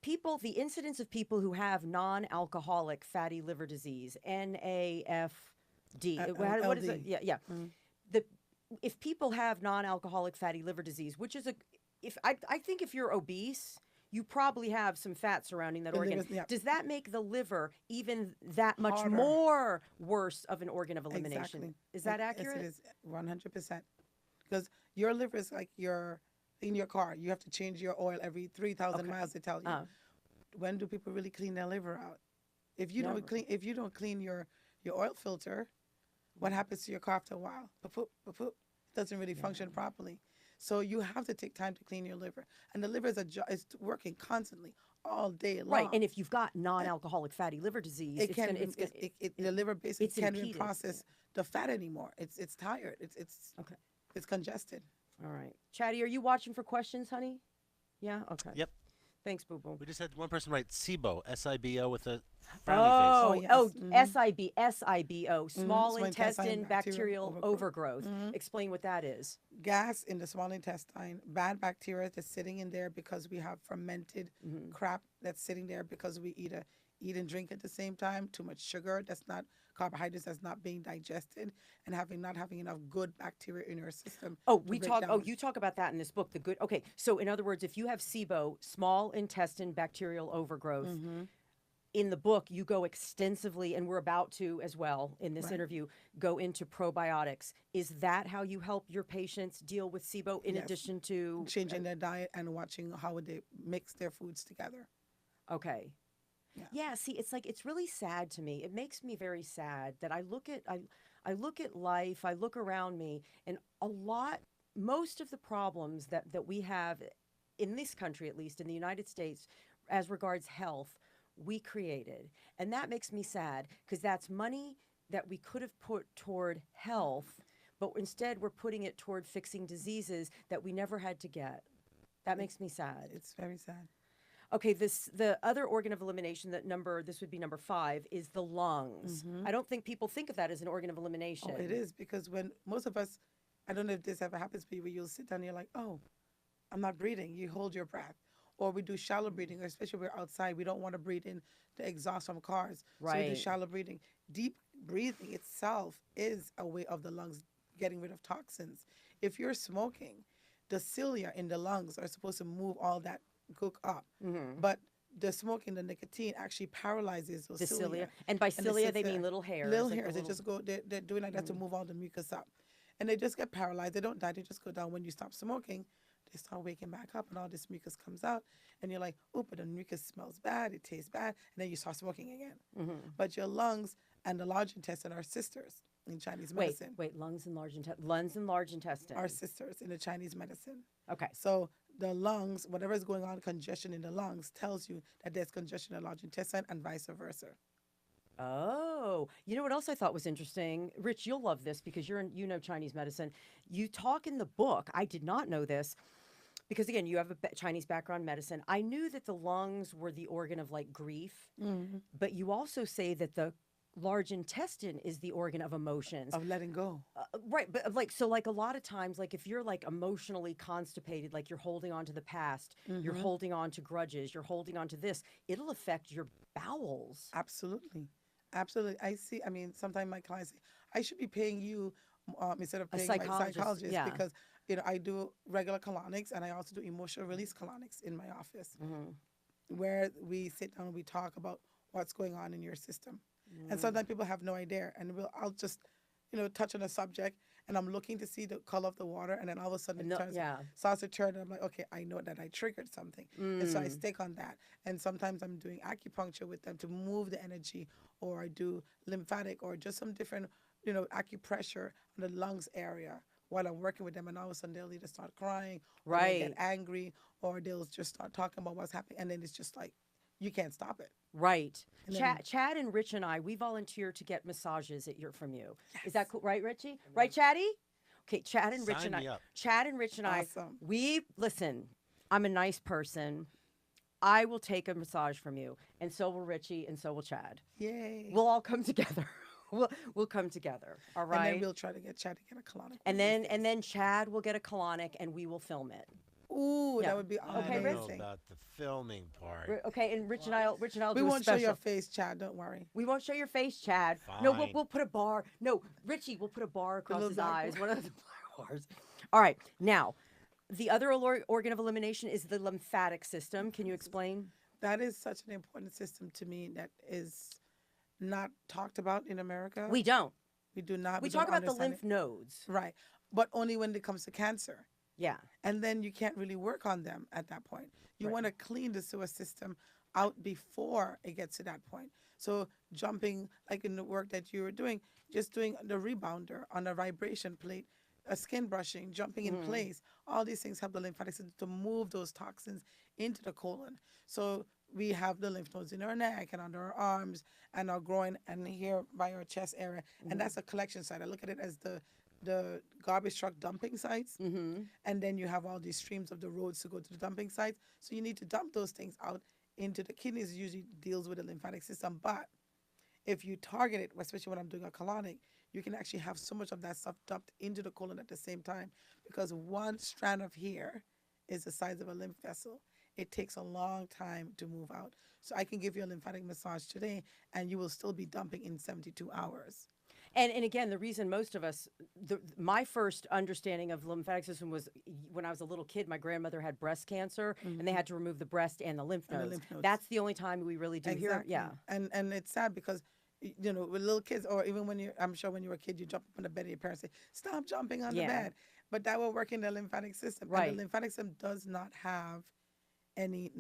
The incidence of people who have non-alcoholic fatty liver disease, NAFD. What is it? LD. Yeah. If people have non-alcoholic fatty liver disease, which is I think if you're obese, you probably have some fat surrounding that The organ. liver's- yeah. Does that make the liver even that much Harder. more worse of an organ of elimination? Exactly. Is that Yes, accurate? it is 100%. Because your liver is like in your car. You have to change your oil every 3,000 Okay. miles. They tell you. When do people really clean their liver out? If you Never. don't clean your oil filter, what happens to your car after a while? Poop. It doesn't really function properly. So you have to take time to clean your liver, and the liver is working constantly all day long. Right, and if you've got non-alcoholic fatty liver disease, the liver basically it's can't even impeded, process the fat anymore. It's tired. Okay. It's congested. All right. Chatty, are you watching for questions, honey? Yeah? Okay. Yep. Thanks, Boo Boo. We just had one person write SIBO, SIBO with a frowny Oh, Oh, yes. oh, Mhm. SIBO, small Small intestine intestine bacterial bacterial overgrowth. Mhm. Explain what that is. Gas in the small intestine, bad bacteria that's sitting in there because we have fermented Hmm. crap that's sitting there because we eat and drink at the same time, too much sugar that's not carbohydrates that's not being digested, and not having enough good bacteria in your system Oh, to break Oh, down. you talk about that in this book. The good. Okay, so in other words, if you have SIBO, small intestine bacterial overgrowth, Mm-hmm. in the book you go extensively, and we're about to as well in this Right. interview go into probiotics. Is that how you help your patients deal with SIBO in Yes. addition to? Changing their diet and watching how they mix their foods together. Okay. Yeah. Yeah, see, it's like it's really sad to me. It makes me very sad that I look at life, I look around me, and most of the problems that we have in this country, at least in the United States, as regards health, we created. And that makes me sad because that's money that we could have put toward health, but instead we're putting it toward fixing diseases that we never had to get. That makes me sad. It's very sad. Okay, the other organ of elimination, this would be number 5, is the lungs. Mm-hmm. I don't think people think of that as an organ of elimination. Oh, it is because when most of us, I don't know if this ever happens to you, where you'll sit down and you're like, oh, I'm not breathing. You hold your breath. Or we do shallow breathing, or especially when we're outside. We don't want to breathe in the exhaust from cars. So we do Right. shallow breathing. Deep breathing itself is a way of the lungs getting rid of toxins. If you're smoking, the cilia in the lungs are supposed to move all that gook up. Hmm. But the smoking, the nicotine actually paralyzes those The cilia. cilia. And by And it cilia, sits they there. mean little hairs. Little like the hairs, they little- just go, they're doing like that to Mhm. move all the mucus up. And they just get paralyzed. They don't die, they just go down. When you stop smoking, they start waking back up and all this mucus comes out. And you're like, oh, but the mucus smells bad, it tastes bad. And then you start smoking again. Mhm. But your lungs and the large intestine are sisters in Chinese medicine. Wait, lungs and large intestine. Are sisters in the Chinese medicine. Okay. So the lungs, whatever is going on, congestion in the lungs, tells you that there's congestion in the large intestine and vice versa. Oh, you know what else I thought was interesting? Rich, you'll love this because you know Chinese medicine. You talk in the book. I did not know this because again, you have a Chinese background in medicine. I knew that the lungs were the organ of like grief, Mm-hmm. but you also say that the large intestine is the organ of emotions. Of letting go. Right, but like a lot of times, like if you're like emotionally constipated, like you're holding on to the past, you're Mhm. holding on to grudges, you're holding on to this, it'll affect your bowels. Absolutely. Absolutely. I mean, sometimes my clients say, I should be paying you instead of A paying my psychologist, psychologist yeah. because, I do regular colonics and I also do emotional release colonics in my office Mhm. where we sit down and we talk about what's going on in your system. Mm. And sometimes people have no idea. And I'll just, touch on a subject and I'm looking to see the color of the water. And then all of a sudden it Yeah. starts to turn. And I'm like, okay, I know that I triggered something. And so I Mm. stick on that. And sometimes I'm doing acupuncture with them to move the energy, or I do lymphatic or just some different, acupressure on the lungs area while I'm working with them. And all of a sudden they'll either start crying or they'll Right. get angry or they'll just start talking about what's happening. And then it's just like, you can't stop it. Right. And then- Chad and Rich and I, we volunteer to get massages from you. Is that cool? Right, Richie? Right, Chatty? Okay, Chad and Rich Sign and me I. up. Chad and Rich and Awesome. listen, I'm a nice person. I will take a massage from you. And so will Richie and so will Chad. Yay. We'll all come together. we'll come together. All right. And then we'll try to get Chad to get a colonic. And then Chad will get a colonic and we will film it. Ooh, Yeah. that would be I Okay, don't know amazing. about the filming part. Okay, and Rich and I'll We do a won't show special. your face, Chad. Don't worry. We won't show your face, Chad. No, Fine. we'll put a bar. No, Richie, we'll put a bar across little his black eyes. bar. One of the black bars. All right. Now, the other organ of elimination is the lymphatic system. Can you explain? That is such an important system to me that is not talked about in America. We don't. We do not. We don't talk about the understand lymph nodes. it. Right. But only when it comes to cancer. Yeah. And then you can't really work on them at that point. You Right. want to clean the sewer system out before it gets to that point. So jumping, like in the work that you were doing, just doing the rebounder on a vibration plate, a skin brushing, jumping in place, all these things help the lymphatic system to move those toxins into the colon. So we have the lymph nodes in our neck and under our arms and our groin and here by our chest area. And that's a collection site. I look at it as the the garbage truck dumping sites, Mm-hmm. and then you have all these streams of the roads to go to the dumping sites. So you need to dump those things out into the kidneys. Usually deals with the lymphatic system, but if you target it, especially when I'm doing a colonic, you can actually have so much of that stuff dumped into the colon at the same time, because one strand of hair is the size of a lymph vessel. It takes a long time to move out. So I can give you a lymphatic massage today and you will still be dumping in 72 hours. And again, the reason most of us, my first understanding of the lymphatic system was when I was a little kid. My grandmother had breast cancer, and they had to remove the breast and the lymph And the nodes. lymph nodes. That's the only time we really do hear. Exactly. Yeah, And it's sad because you know, with little kids, or even when you, I'm sure when you were a kid, you jump up on the bed and your parents say, "Stop jumping on the Yeah. bed." But that will work in the lymphatic system. Right. And the lymphatic system does not have any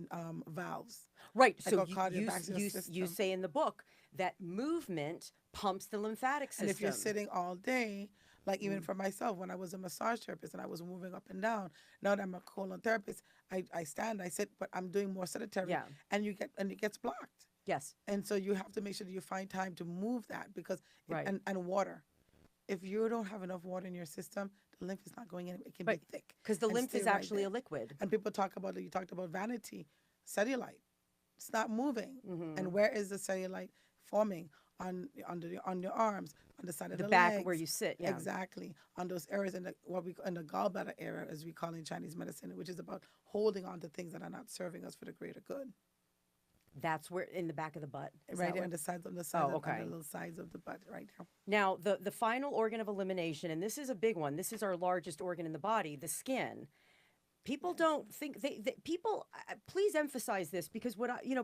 valves. right. Like So a cardiovascular system. you say in the book that movement pumps the lymphatic system. And if you're sitting all day, like even for myself, when I was a massage therapist and I was moving up and down, now that I'm a colon therapist, I stand, I sit, but I'm doing more sedentary, Yeah. and it gets blocked. Yes. And so you have to make sure that you find time to move that, because Right. and water. If you don't have enough water in your system, the lymph is not going in. It can Right. be thick. Because the and lymph stay is right actually there. a liquid. And people talk about, you talked about vanity, cellulite. It's not moving. Mm-hmm. And where is the cellulite forming? On your arms, on the side of The the back legs. where you sit. Yeah. Exactly, on those areas in the in the gallbladder area, as we call in Chinese medicine, which is about holding on to things that are not serving us for the greater good. That's where in the back of the butt. Is Right that there what- on the sides of Oh, okay. on the little sides of the butt, right there. Now, the final organ of elimination, and this is a big one. This is our largest organ in the body, the skin. People don't think people. Please emphasize this, because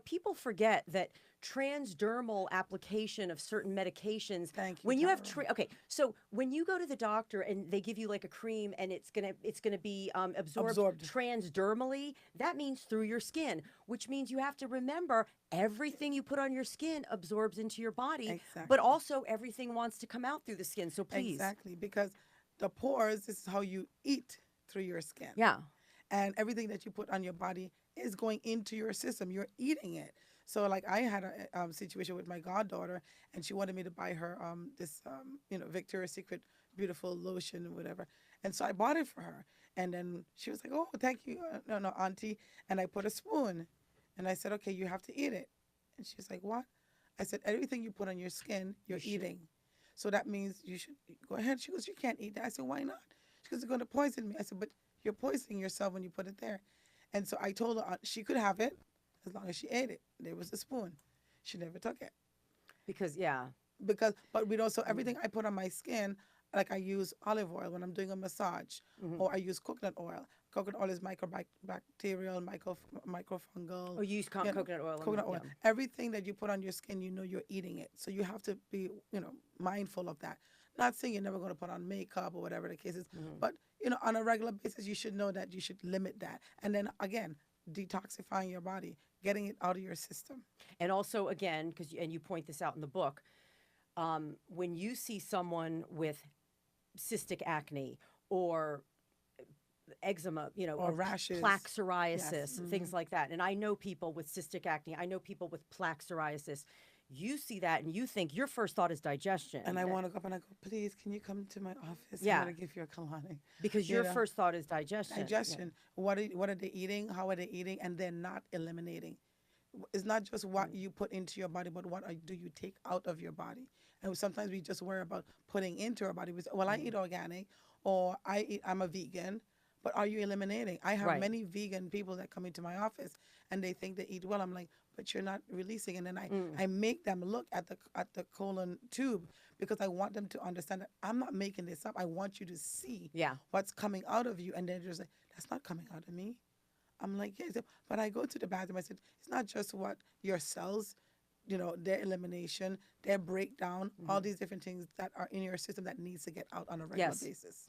people forget that transdermal application of certain medications. Thank you, When you have Tara. okay, so when you go to the doctor and they give you like a cream and it's gonna be absorbed transdermally, that means through your skin, which means you have to remember everything you put on your skin absorbs into your body, Exactly. but also everything wants to come out through the skin. So please, Exactly, because the pores, this is how you eat through your skin. yeah. And everything that you put on your body is going into your system. You're eating it. So, like, I had a situation with my goddaughter, and she wanted me to buy her this, Victoria's Secret beautiful lotion or whatever. And so I bought it for her. And then she was like, "Oh, thank you, no, auntie." And I put a spoon, and I said, "Okay, you have to eat it." And she's like, "What?" I said, "Everything you put on your skin, you're eating. So that means you should go ahead." She goes, "You can't eat that." I said, "Why not?" She goes, "It's going to poison me." I said, "But you're poisoning yourself when you put it there." And so I told her she could have it as long as she ate it. There was a spoon. She never took it. Because yeah. But we don't, so everything I put on my skin, like I use olive oil when I'm doing a massage, or I use coconut oil. Coconut oil is microbacterial, microfungal. Oh, you use coconut oil. Coconut oil. Everything that you put on your skin, you're eating it. So you have to be, mindful of that. Not saying you're never going to put on makeup or whatever the case is, but on a regular basis, you should know that you should limit that. And then again, detoxifying your body, getting it out of your system. And also, again, and you point this out in the book, when you see someone with cystic acne or eczema, Or rashes. plaque psoriasis, Yes. things like that. And I know people with cystic acne. I know people with plaque psoriasis. You see that and you think your first thought is digestion. And I want to go up and I go, "Please, can you come to my office? Yeah. I'm going to give you a colonic." because you your know. first thought is digestion. Digestion. What are they eating? How are they eating? And then not eliminating. It's not just what you put into your body, but what do you take out of your body? And sometimes we just worry about putting into our body. We say, "Well, I eat organic," or I'm a vegan. But are you eliminating? I have Right. many vegan people that come into my office and they think they eat well. I'm like, "But you're not releasing." And then I make them look at the colon tube, because I want them to understand that I'm not making this up. I want you to see Yeah. what's coming out of you. And they're just like, "That's not coming out of me." I'm like, "Yes." But I go to the bathroom. I said, "It's not just what your cells, their elimination, their breakdown, all these different things that are in your system that needs to get out on a regular Yes. basis."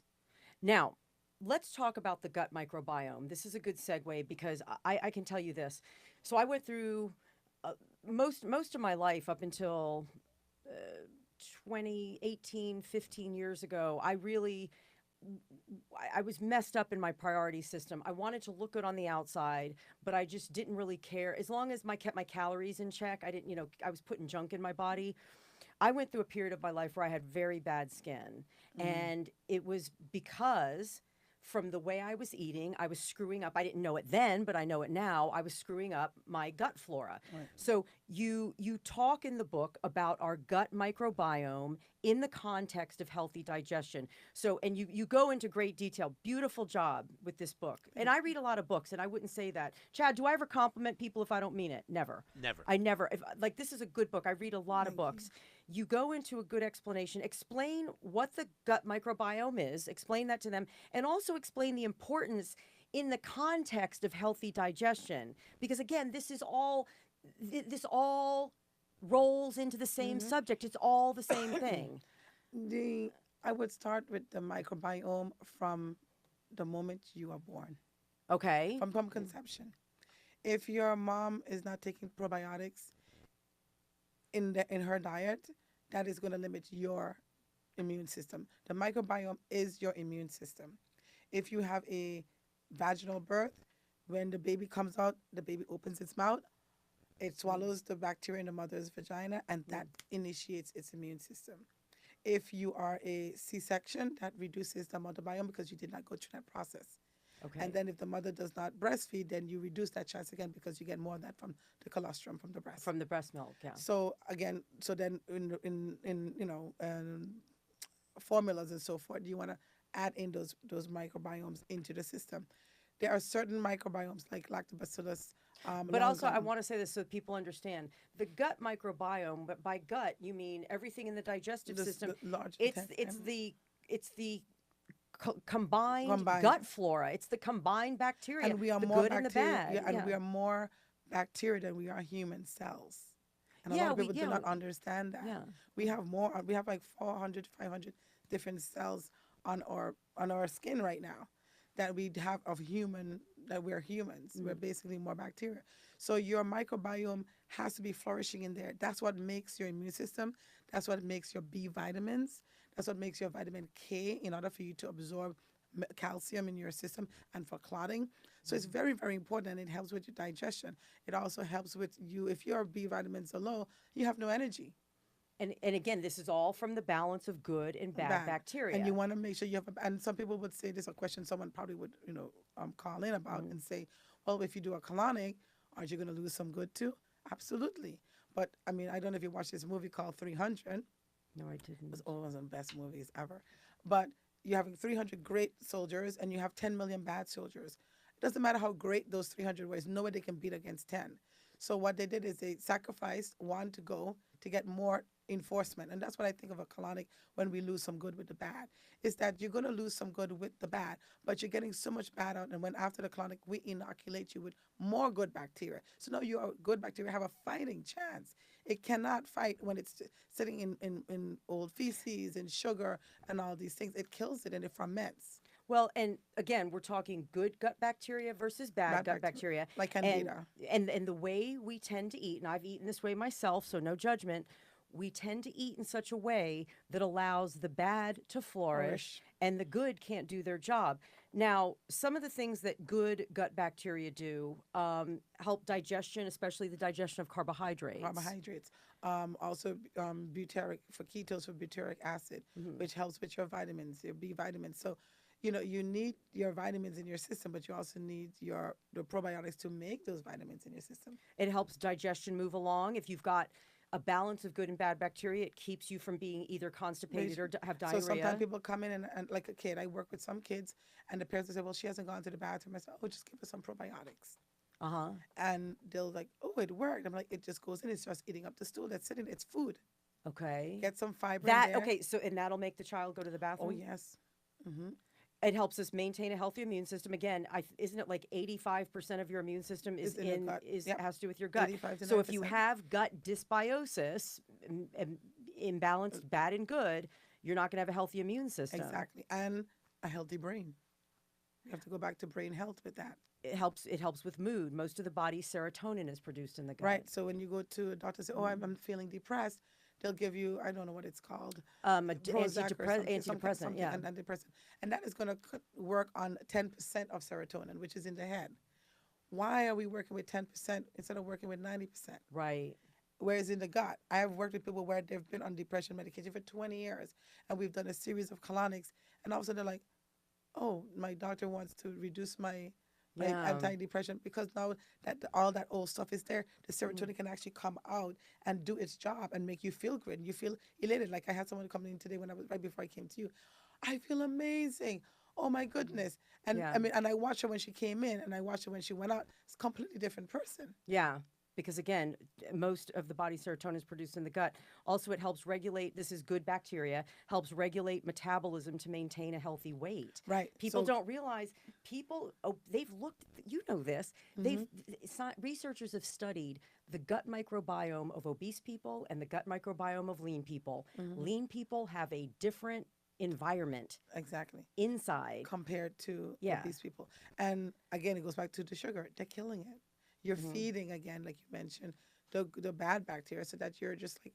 Now, let's talk about the gut microbiome. This is a good segue because I can tell you this. So I went through most of my life up until 18, 15 years ago. I was messed up in my priority system. I wanted to look good on the outside, but I just didn't really care. As long as I kept my calories in check, I didn't, I was putting junk in my body. I went through a period of my life where I had very bad skin. And it was because from the way I was eating, I was screwing up. I didn't know it then, but I know it now. I was screwing up my gut flora. Right. So you talk in the book about our gut microbiome in the context of healthy digestion. So and you go into great detail. Beautiful job with this book. And I read a lot of books, and I wouldn't say that. Chad, do I ever compliment people if I don't mean it? Never. Never. I never. If like this is a good book. I read a lot of Thank you. books. You go into a good explanation, explain what the gut microbiome is, explain that to them, and also explain the importance in the context of healthy digestion. Because again, this all rolls into the same subject. It's all the same thing. I would start with the microbiome from the moment you are born, Okay. from conception. If your mom is not taking probiotics in her diet, that is going to limit your immune system. The microbiome is your immune system. If you have a vaginal birth, when the baby comes out, the baby opens its mouth, it swallows the bacteria in the mother's vagina, and that initiates its immune system. If you are a C-section, that reduces the microbiome because you did not go through that process. Okay. And then if the mother does not breastfeed, then you reduce that chance again because you get more of that from the colostrum from the breast. From the breast milk, yeah. So again, so then in formulas and so forth, you want to add in those microbiomes into the system. There are certain microbiomes like lactobacillus. But also, I longum. want to say this so people understand the gut microbiome. But by gut, you mean everything in the digestive This- system. the large It's intestine. the combined Combined. gut flora. It's the combined bacteria, And we are the more good and the bacteria, bad. yeah, and yeah. we are more bacteria than we are human cells. And a Yeah, lot of we- people do yeah, not understand that. yeah. We have more. We have like 400, 500 different cells on our skin right now that we have of human. That we're humans. We're basically more bacteria. So your microbiome has to be flourishing in there. That's what makes your immune system. That's what makes your B vitamins. That's what makes your vitamin K in order for you to absorb calcium in your system and for clotting. So it's very, very important, and it helps with your digestion. It also helps with you. If your B vitamins are low, you have no energy. And again, this is all from the balance of good and bad, bacteria. And you want to make sure you have, and some people would say this is a question someone probably would, call in about and say, well, if you do a colonic, aren't you going to lose some good too? Absolutely. But I mean, I don't know if you watched this movie called 300. No, I didn't. It was one of the best movies ever. But you're having 300 great soldiers and you have 10 million bad soldiers. It doesn't matter how great those 300 were, nobody can beat against 10. So what they did is they sacrificed one to go to get more enforcement. And that's what I think of a colonic when we lose some good with the bad, is that you're going to lose some good with the bad, but you're getting so much bad out. And when after the colonic, we inoculate you with more good bacteria. So now your good bacteria have a fighting chance. It cannot fight when it's sitting in old feces and sugar and all these things. It kills it and it ferments. Well, and again, we're talking good gut bacteria versus bad gut bacteria. Like Candida. And the way we tend to eat, and I've eaten this way myself, so no judgment, we tend to eat in such a way that allows the bad to flourish and the good can't do their job. Now, some of the things that good gut bacteria do help digestion, especially the digestion of carbohydrates. Also butyric, for ketos, for butyric acid, which helps with your vitamins, your B vitamins. So, you need your vitamins in your system, but you also need the probiotics to make those vitamins in your system. It helps digestion move along. If you've got a balance of good and bad bacteria, it keeps you from being either constipated or have diarrhea. So sometimes people come in and like a kid, I work with some kids, and the parents will say, well, she hasn't gone to the bathroom. I say, oh, just give her some probiotics. Uh-huh. And they'll like, oh, it worked. I'm like, it just goes in, it starts eating up the stool that's sitting, it's food. Okay. Get some fiber in there. Okay, so and that'll make the child go to the bathroom? Oh, yes. Mm-hmm. It helps us maintain a healthy immune system. Again, isn't it like 85% of your immune system is in the gut. Yep. has to do with your gut? 85 to So if you 90%. have gut dysbiosis, imbalanced bad and good, you're not going to have a healthy immune system. Exactly. And a healthy brain. You have to go back to brain health with that. It helps with mood. Most of the body's serotonin is produced in the gut. Right. So when you go to a doctor, say, oh, I'm feeling depressed, they'll give you, I don't know what it's called. Prozac or antidepressant, something, yeah. an antidepressant. And that is going to work on 10% of serotonin, which is in the head. Why are we working with 10% instead of working with 90%? Right. whereas in the gut, I have worked with people where they've been on depression medication for 20 years, and we've done a series of colonics, and all of a sudden they're like, oh, my doctor wants to reduce my Yeah. antidepressant because now that all that old stuff is there, the Mhm. serotonin can actually come out and do its job and make you feel good. And you feel elated. Like I had someone come in today when I was right before I came to you. I feel amazing. Oh my goodness. And Yeah. I mean, and I watched her when she came in, and I watched her when she went out. It's a completely different person. Yeah. Because again, most of the body's serotonin is produced in the gut. Also, it helps regulate, this is good bacteria, helps regulate metabolism to maintain a healthy weight. Right. People So, don't realize, they've looked, you know this, researchers have studied the gut microbiome of obese people and the gut microbiome of lean people. Lean people have a different environment exactly. inside. Compared to Yeah. obese people. And again, it goes back to the sugar. They're killing it. You're feeding again, like you mentioned, the bad bacteria, so that you're just like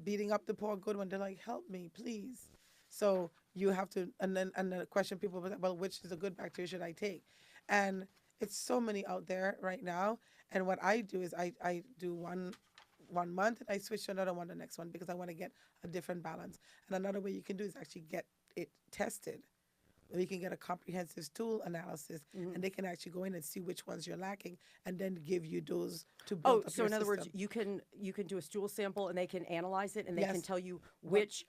beating up the poor good one. They're like, help me, please. So you have to, and the question people was, well, which is a good bacteria should I take? And it's so many out there right now. And what I do is I do one month and I switch to another one the next one because I want to get a different balance. And another way you can do is actually get it tested. Where you can get a comprehensive stool analysis, and they can actually go in and see which ones you're lacking, and then give you those to build Oh, up so your in other words, system. you can do a stool sample and they can analyze it and they can Yes. tell you which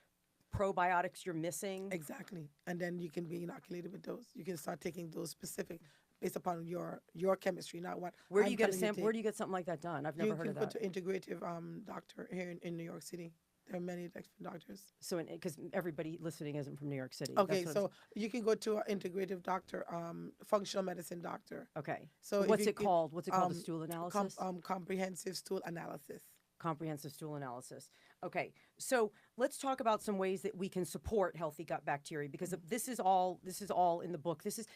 probiotics you're missing. Exactly, and then you can be inoculated with those. You can start taking those specific based upon your chemistry, not what. Where do I'm you get a telling you sample? to Where take. do you get something like that done? I've You never heard can of go that. to integrative doctor here in New York City. There are many expert doctors. So, because everybody listening isn't from New York City. Okay, That's what so you can go to an integrative doctor, functional medicine doctor. okay. So if What's you it could, called? What's it called? A stool analysis? comprehensive stool analysis. Comprehensive stool analysis. Okay, so let's talk about some ways that we can support healthy gut bacteria because this is all in the book. This is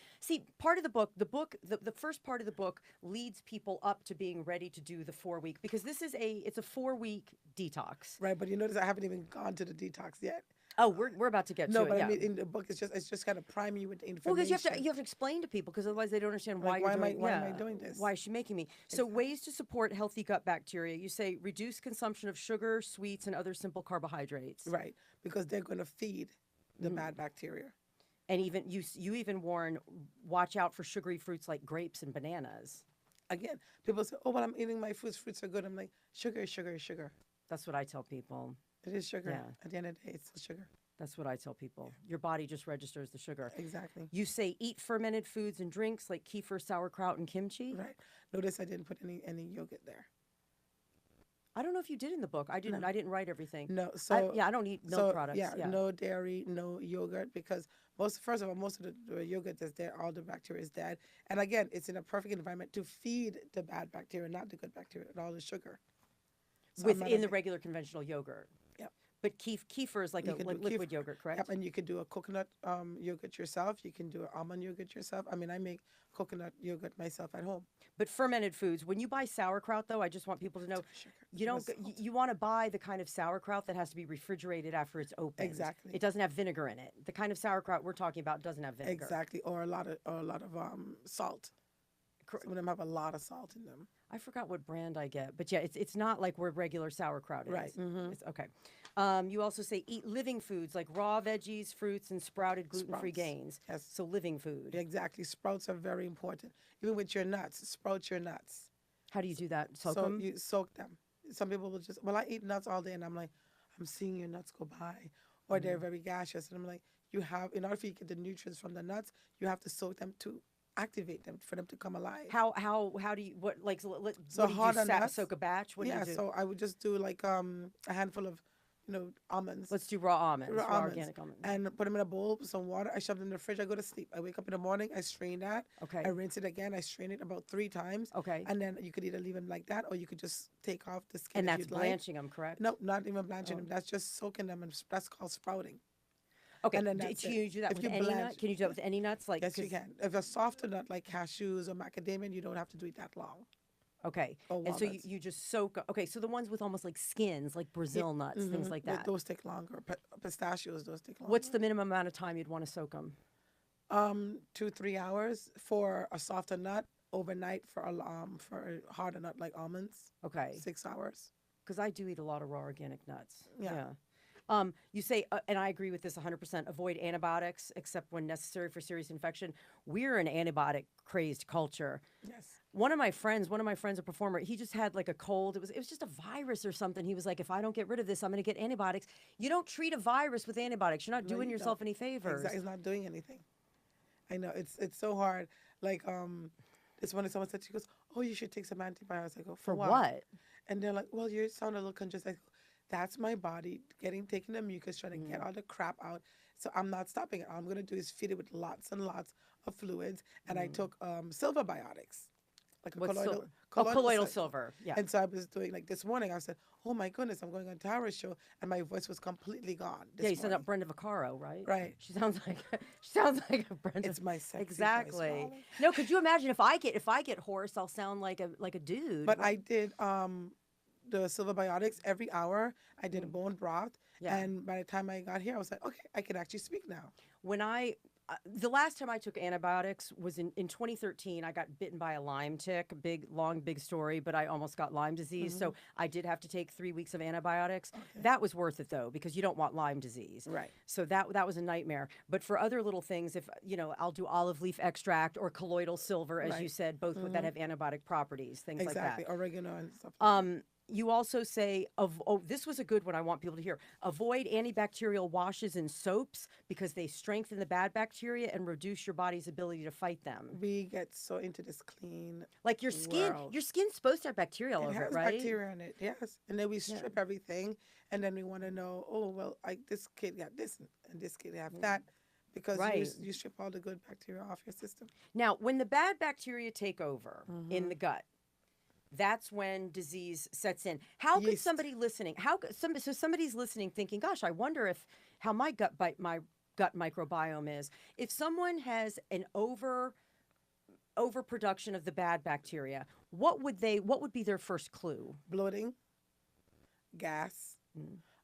part of the first part of the book leads people up to being ready to do the 4 week because it's a 4 week detox. Right, but you notice I haven't even gone to the detox yet. Oh, we're about to get No, to but it. I Yeah. mean in the book it's just kind of prime you with the Well, because information. you have to explain to people because otherwise they don't understand why Like, you're why am I- doing. why am I Yeah, doing this? Why is she making me? So ways to support healthy gut bacteria. You say reduce consumption of sugar, sweets, and other simple carbohydrates. Right, because they're going to feed the bad bacteria. And even you even warn watch out for sugary fruits like grapes and bananas. Again, people say, "Oh, well, I'm eating my fruits. Fruits are good." I'm like, "Sugar is sugar is sugar. That's what I tell people. It is sugar. Yeah. At the end of the day, it's still sugar." That's what I tell people. Your body just registers the sugar. Exactly. You say eat fermented foods and drinks like kefir, sauerkraut, and kimchi. Right. Notice I didn't put any yogurt there. I don't know if you did in the book. I didn't. No. I didn't write everything. No, so Yeah, I don't eat milk so products. yeah, Yeah. no dairy, no yogurt because first of all, most of the yogurt that's there, all the bacteria is dead. And again, it's in a perfect environment to feed the bad bacteria, not the good bacteria, and all the sugar. So I'm not Within a the big- regular conventional yogurt. Yep. But kefir is like You a can like do liquid kefir. yogurt, correct? Yep, and you could do a coconut yogurt yourself. You can do an almond yogurt yourself. I mean, I make coconut yogurt myself at home. But fermented foods. When you buy sauerkraut, though, I just want people to know Sugar. you don't. Too much salt. You want to buy the kind of sauerkraut that has to be refrigerated after it's opened. Exactly. It doesn't have vinegar in it. The kind of sauerkraut we're talking about doesn't have vinegar. Exactly, or a lot of salt. Cor- Some of them have a lot of salt in them. I forgot what brand I get, but yeah, it's not like where regular sauerkraut is. Right, mhm. It's, okay. You also say eat living foods like raw veggies, fruits, and sprouted gluten-free Sprouts. grains. Yes. So living food. Exactly. Sprouts are very important. Even with your nuts, sprout your nuts. How do you do that? Soak so them? you soak them. Some people will just, well, I eat nuts all day, and I'm like, I'm seeing your nuts go by, or they're very gaseous, and I'm like, you have, in order for you to get the nutrients from the nuts, you have to soak them to activate them for them to come alive. How do you what like so what So do you hard do, on nuts? soak a batch? What do Yeah, you do? so I would just do like a handful of, almonds. Let's do raw almonds, Raw raw almonds. organic almonds. And put them in a bowl with some water. I shove them in the fridge. I go to sleep. I wake up in the morning. I strain that. Okay. I rinse it again. I strain it about 3 times. Okay. And then you could either leave them like that, or you could just take off the skin. And if that's you'd blanching them, correct? Like. No, not even blanching Oh. them. That's just soaking them, and that's called sprouting. Okay. And then Do, that's can it. you do that If with you any nut? blanch- Can you do that with any nuts? Like Yes, you 'cause- can. If a softer nut like cashews or macadamia, you don't have to do it that long. Okay. Or And so walnuts. you just soak. Okay. So the ones with almost like skins, like Brazil nuts, things Mhm. like Th- that. Those take longer. Pistachios, those take longer. What's the minimum amount of time you'd want to soak them? 2-3 hours for a softer nut. Overnight for a harder nut like almonds. Okay. 6 hours. because I do eat a lot of raw organic nuts. Yeah. You say, and I agree with this 100%, avoid antibiotics except when necessary for serious infection. We're an antibiotic crazed culture. Yes. One of my friends, a performer, he just had like a cold. It was just a virus or something. He was like, if I don't get rid of this, I'm going to get antibiotics. You don't treat a virus with antibiotics. You're not No, doing you yourself don't. any favors. Exactly. It's not doing anything. I know it's so hard. Like this one, someone said, she goes, "Oh, you should take some antibiotics." I go, For what? what? And they're like, "Well, you sound a little congested." I go, that's my body taking the mucus, trying to get all the crap out. So I'm not stopping it. All I'm gonna do is feed it with lots and lots of fluids. And I took silver biotics, like a What's colloidal, silver? Oh, colloidal silver. Yeah. And so I was doing like this morning. I said, "Oh my goodness, I'm going on Tara's show," and my voice was completely gone. Yeah, you This sent up morning. Brenda Vaccaro, right? Right. She sounds like a Brenda. It's my sexy voice, exactly. Molly. No, could you imagine if I get hoarse, I'll sound like a dude. But I did the silver biotics every hour. I did a bone broth, Yeah. and by the time I got here, I was like, okay, I can actually speak now. When the last time I took antibiotics was in 2013. I got bitten by a Lyme tick. Big story, but I almost got Lyme disease. So I did have to take 3 weeks of antibiotics. That was worth it though, because you don't want Lyme disease. Right. So that was a nightmare. But for other little things, if I'll do olive leaf extract or colloidal silver, as you Right. said, both that have antibiotic properties, things Exactly. like that. Oregano and stuff. You also say, this was a good one I want people to hear. Avoid antibacterial washes and soaps because they strengthen the bad bacteria and reduce your body's ability to fight them. We get so into this clean. Like your world. skin's supposed to have bacteria all It over has it, right? bacteria in it, yes. And then we strip everything, and then we want to know, oh well, this kid got this, and this kid have that, because Right. you strip all the good bacteria off your system. Now, when the bad bacteria take over in the gut, that's when disease sets in. How could Yeast. somebody listening? So somebody's listening, thinking, "Gosh, I wonder how my gut microbiome is." If someone has an overproduction of the bad bacteria, what would be their first clue? Bloating, gas,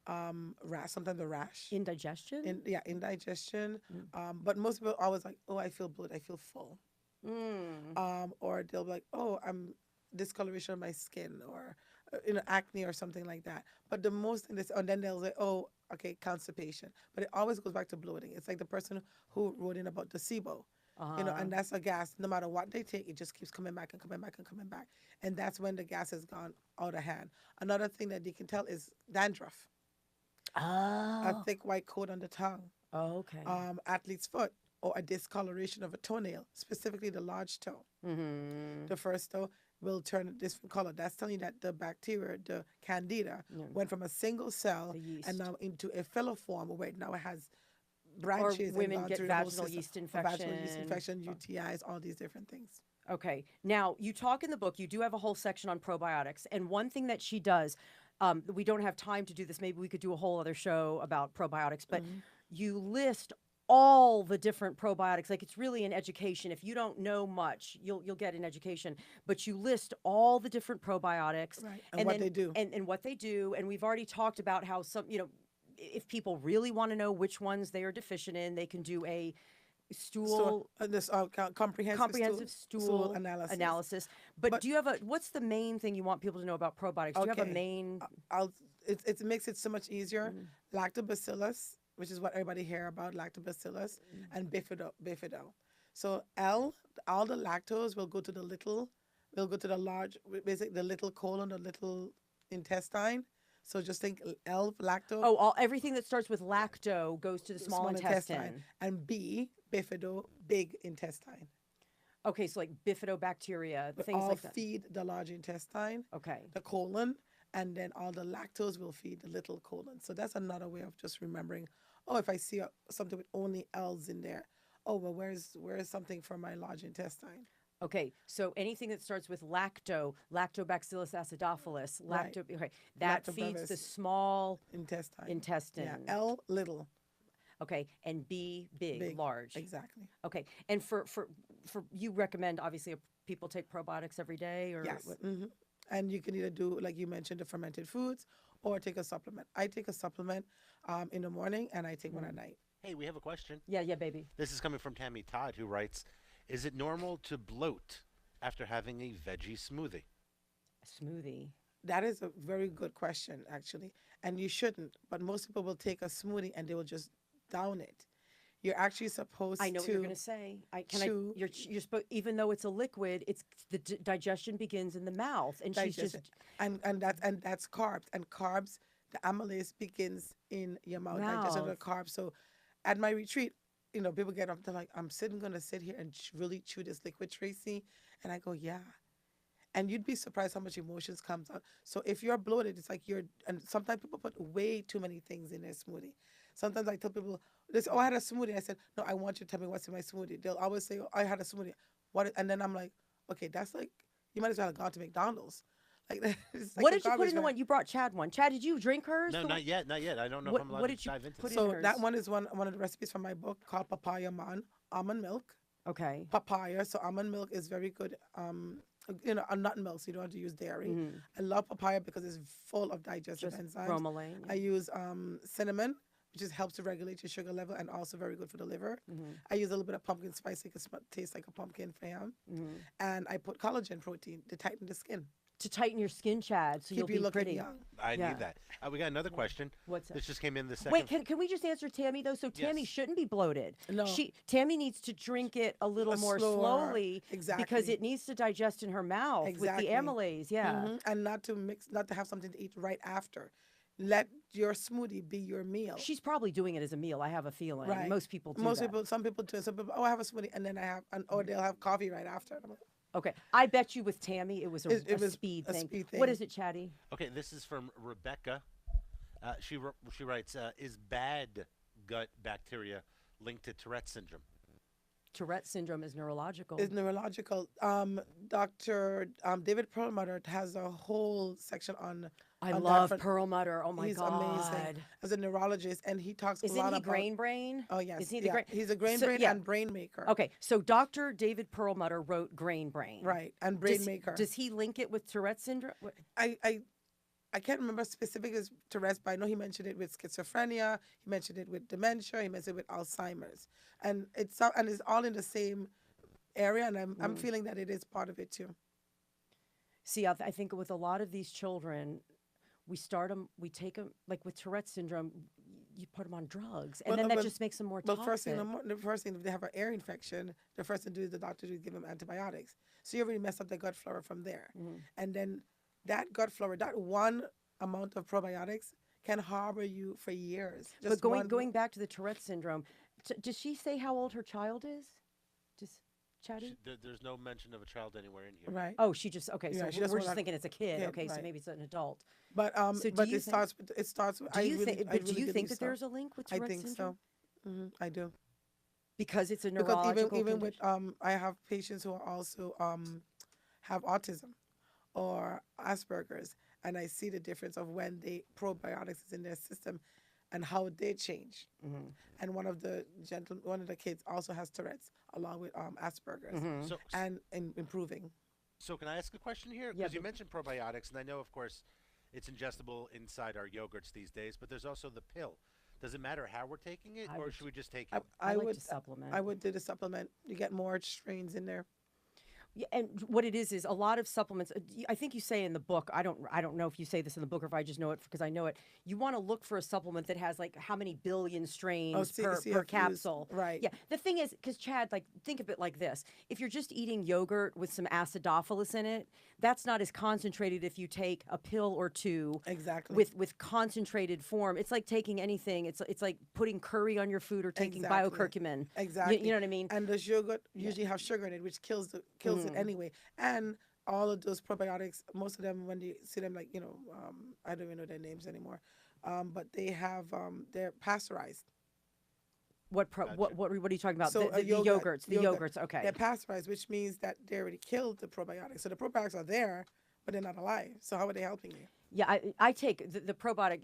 sometimes a rash. Indigestion. Indigestion. But most people always like, oh, I feel bloated, I feel full. Or they'll be like, oh, I'm discoloration of my skin, or acne or something like that. But the most thing and then they'll say, oh, okay, constipation. But it always goes back to bloating. It's like the person who wrote in about the SIBO. And that's a gas. No matter what they take, it just keeps coming back and coming back and coming back. And that's when the gas has gone out of hand. Another thing that you can tell is dandruff. A thick white coat on the tongue. Oh, okay. Athlete's foot, or a discoloration of a toenail, specifically the large toe. The first toe will turn a different color. That's telling you that the bacteria, the candida, went from a single cell The yeast. and now into a filiform, where now it has branches. Or women and gone get through the whole vaginal system. yeast Or vaginal yeast infection. infection, UTIs, all these different things. Okay. Now, you talk in the book, you do have a whole section on probiotics. And one thing that she does, we don't have time to do this. Maybe we could do a whole other show about probiotics, but you list all the different probiotics. Like, it's really an education. If you don't know much, you'll get an education. But you list all the different probiotics. Right. And what they do. And what they do. And we've already talked about how if people really want to know which ones they are deficient in, they can do a comprehensive stool analysis. But do you have what's the main thing you want people to know about probiotics? Do you have a main? It makes it so much easier. Lactobacillus, which is what everybody hear about, lactobacillus, and bifido. So all the lactose will go to the large, basically the little colon, the little intestine. So just think L, lacto. Oh, everything that starts with lacto goes to the small intestine. And B, bifido, big intestine. Okay, so like bifidobacteria, But things all like that. feed the large intestine, Okay. the colon, and then all the lactose will feed the little colon. So that's another way of just remembering, oh, if I see something with only L's in there, oh, well, where is something for my large intestine? Okay, so anything that starts with lactobacillus acidophilus, Right. okay, that feeds the Lactobacillus. small Intestine. Yeah, intestine. L, little. Okay, and B, big, large. Exactly. Okay, and for you recommend, obviously, people take probiotics every day, or Yes. And you can either do, like you mentioned, the fermented foods, or take a supplement. I take a supplement in the morning, and I take one at night. Hey, we have a question. Yeah, baby. This is coming from Tammy Todd, who writes, is it normal to bloat after having a veggie smoothie? A smoothie. That is a very good question, actually. And you shouldn't, but most people will take a smoothie and they will just down it. You're actually supposed I know what you're going to to say. chew, You're supposed, even though it's a liquid, it's digestion begins in the mouth, and she's digest just it. And that's carbs. And carbs, the amylase begins in your mouth, digestion of the mouth. carbs. So at my retreat, people get up, they're like, gonna sit here and really chew this liquid, Tracy. And I go, yeah. And you'd be surprised how much emotions comes out. So if you're bloated, it's like and sometimes people put way too many things in their smoothie. Sometimes I tell people, they say, oh, I had a smoothie. I said, no, I want you to tell me what's in my smoothie. They'll always say, oh, I had a smoothie. And then I'm like, okay, that's like, you might as well have gone to McDonald's. Like, it's like What a did you put garbage in the bag. one you brought? Chad one. Chad, did you drink hers? No, The one- not yet, not yet. I don't know What- if I'm allowed what to did you dive into put this. in So hers? that one is one of the recipes from my book called Papaya Man, almond milk. Okay. Papaya. So almond milk is very good. A nut milk, so you don't have to use dairy. Mhm. I love papaya because it's full of digestive Just enzymes. bromelain. I use cinnamon, which just helps to regulate your sugar level and also very good for the liver. I use a little bit of pumpkin spice, so it can taste like a pumpkin for him. And I put collagen protein to tighten the skin, To tighten your skin, Chad, so you'll keep you be looking pretty. young. I Yeah. need that. We got another question. What's that? This just came in the second. Wait, can we just answer Tammy though? So Tammy Yes. shouldn't be bloated. No. Tammy needs to drink it a little more slower. slowly because Exactly. it needs to digest in her mouth Exactly. with the amylase. Yeah. And not to have something to eat right after. Let your smoothie be your meal. She's probably doing it as a meal. I have a feeling. Right. Most people do Most that. people, some people do. Some people, oh, I have a smoothie, and then or they'll have coffee right after. And I'm like, Okay. I bet you with Tammy it was a, It a was speed a thing. speed What thing. is it, Chatty? Okay, this is from Rebecca. She writes, is bad gut bacteria linked to Tourette syndrome? Tourette syndrome is neurological. It's neurological. Dr. David Perlmutter has a whole section on. I on love that. Perlmutter. Oh my He's God. amazing as a neurologist, and he talks a Isn't lot he about. grain brain? Oh yes, Isn't he the yeah. grain? He's a grain So- brain yeah. and brain maker. Okay, so Dr. David Perlmutter wrote Grain Brain. Right, and brain Does, maker. Does he link it with Tourette syndrome? I can't remember specific as Tourette's, but I know he mentioned it with schizophrenia. He mentioned it with dementia. He mentioned it with Alzheimer's, and it's all in the same area. And I'm feeling that it is part of it too. See, I think with a lot of these children, we take them, like with Tourette syndrome, you put them on drugs, and But- then that but- just makes them more But toxic. the first thing, if they have an ear infection, the first thing to do is the doctor to give them antibiotics. So you already messed up the gut flora from there, and then that gut flora, that one amount of probiotics can harbor you for years. But Just one- going back to the Tourette syndrome, does she say how old her child is? Does Chatty? There's no mention of a child anywhere in here. right. Oh, she just okay. So Yeah, she just we're went just on- thinking it's a kid. kid, Okay, so right. maybe it's an adult. But So do but you it think- starts with Do you think? I But do really you think believe that so. there's a link with I Tourette think syndrome? so. I do. Because it's a Because neurological even with condition? I have patients who are also have autism or Asperger's, and I see the difference of when the probiotics is in their system and how they change. And one of the kids also has Tourette's along with Asperger's, So, and improving. so can I ask a question here? Yeah, Because you mentioned probiotics, and I know, of course, it's ingestible inside our yogurts these days, but there's also the pill. Does it matter how we're taking it, I or would- should we just take I, it? I like would to supplement. I would do the supplement. You get more strains in there. Yeah, and what it is a lot of supplements. I think you say in the book. I don't know if you say this in the book or if I just know it because I know it. You want to look for a supplement that has like how many billion strains per CFUs, capsule. right. Yeah. The thing is, because Chad, like, think of it like this: if you're just eating yogurt with some acidophilus in it, that's not as concentrated. If you take a pill or two Exactly. with concentrated form, it's like taking anything. It's like putting curry on your food or taking Exactly. biocurcumin. Exactly. You know what I mean? And the yogurt usually have sugar in it, which kills it anyway. And all of those probiotics, most of them, when you see them, like, I don't even know their names anymore, but they have they're pasteurized. What are you talking about? So The yogurts. The yogurts. Okay. They're pasteurized, which means that they already killed the probiotics. So the probiotics are there, but they're not alive. So how are they helping you? Yeah, I take the probiotic,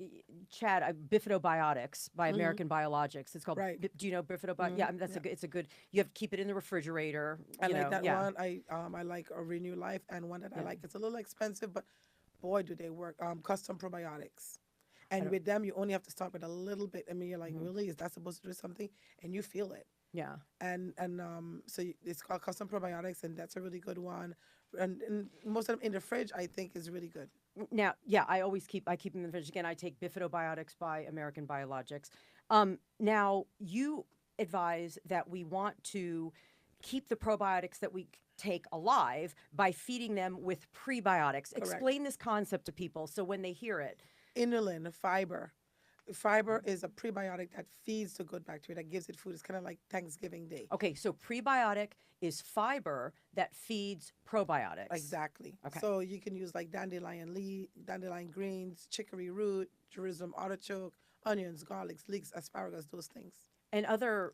Chad, bifidobiotics by American Biologics. It's called. Right. Do you know bifidobiotics? Yeah, I mean, it's a good. You have to keep it in the refrigerator. I you like know, that yeah. one. I like a Renew Life, and one that I like. It's a little expensive, but boy, do they work. Custom probiotics, and with them, you only have to start with a little bit. I mean, you're like, really, is that supposed to do something? And you feel it. Yeah. And it's called custom probiotics, and that's a really good one. and most of them in the fridge, I think is really good. Now, yeah, I keep them in the fridge. Again, I take Bifidobiotics by American Biologics. Now you advise that we want to keep the probiotics that we take alive by feeding them with prebiotics. Explain this concept to people so when they hear it. Inulin, fiber. Fiber is a prebiotic that feeds the good bacteria, that gives it food. It's kind of like Thanksgiving Day. Okay, so prebiotic is fiber that feeds probiotics. Exactly. Okay. So you can use like dandelion greens, chicory root, Jerusalem artichoke, onions, garlics, leeks, asparagus, those things. And other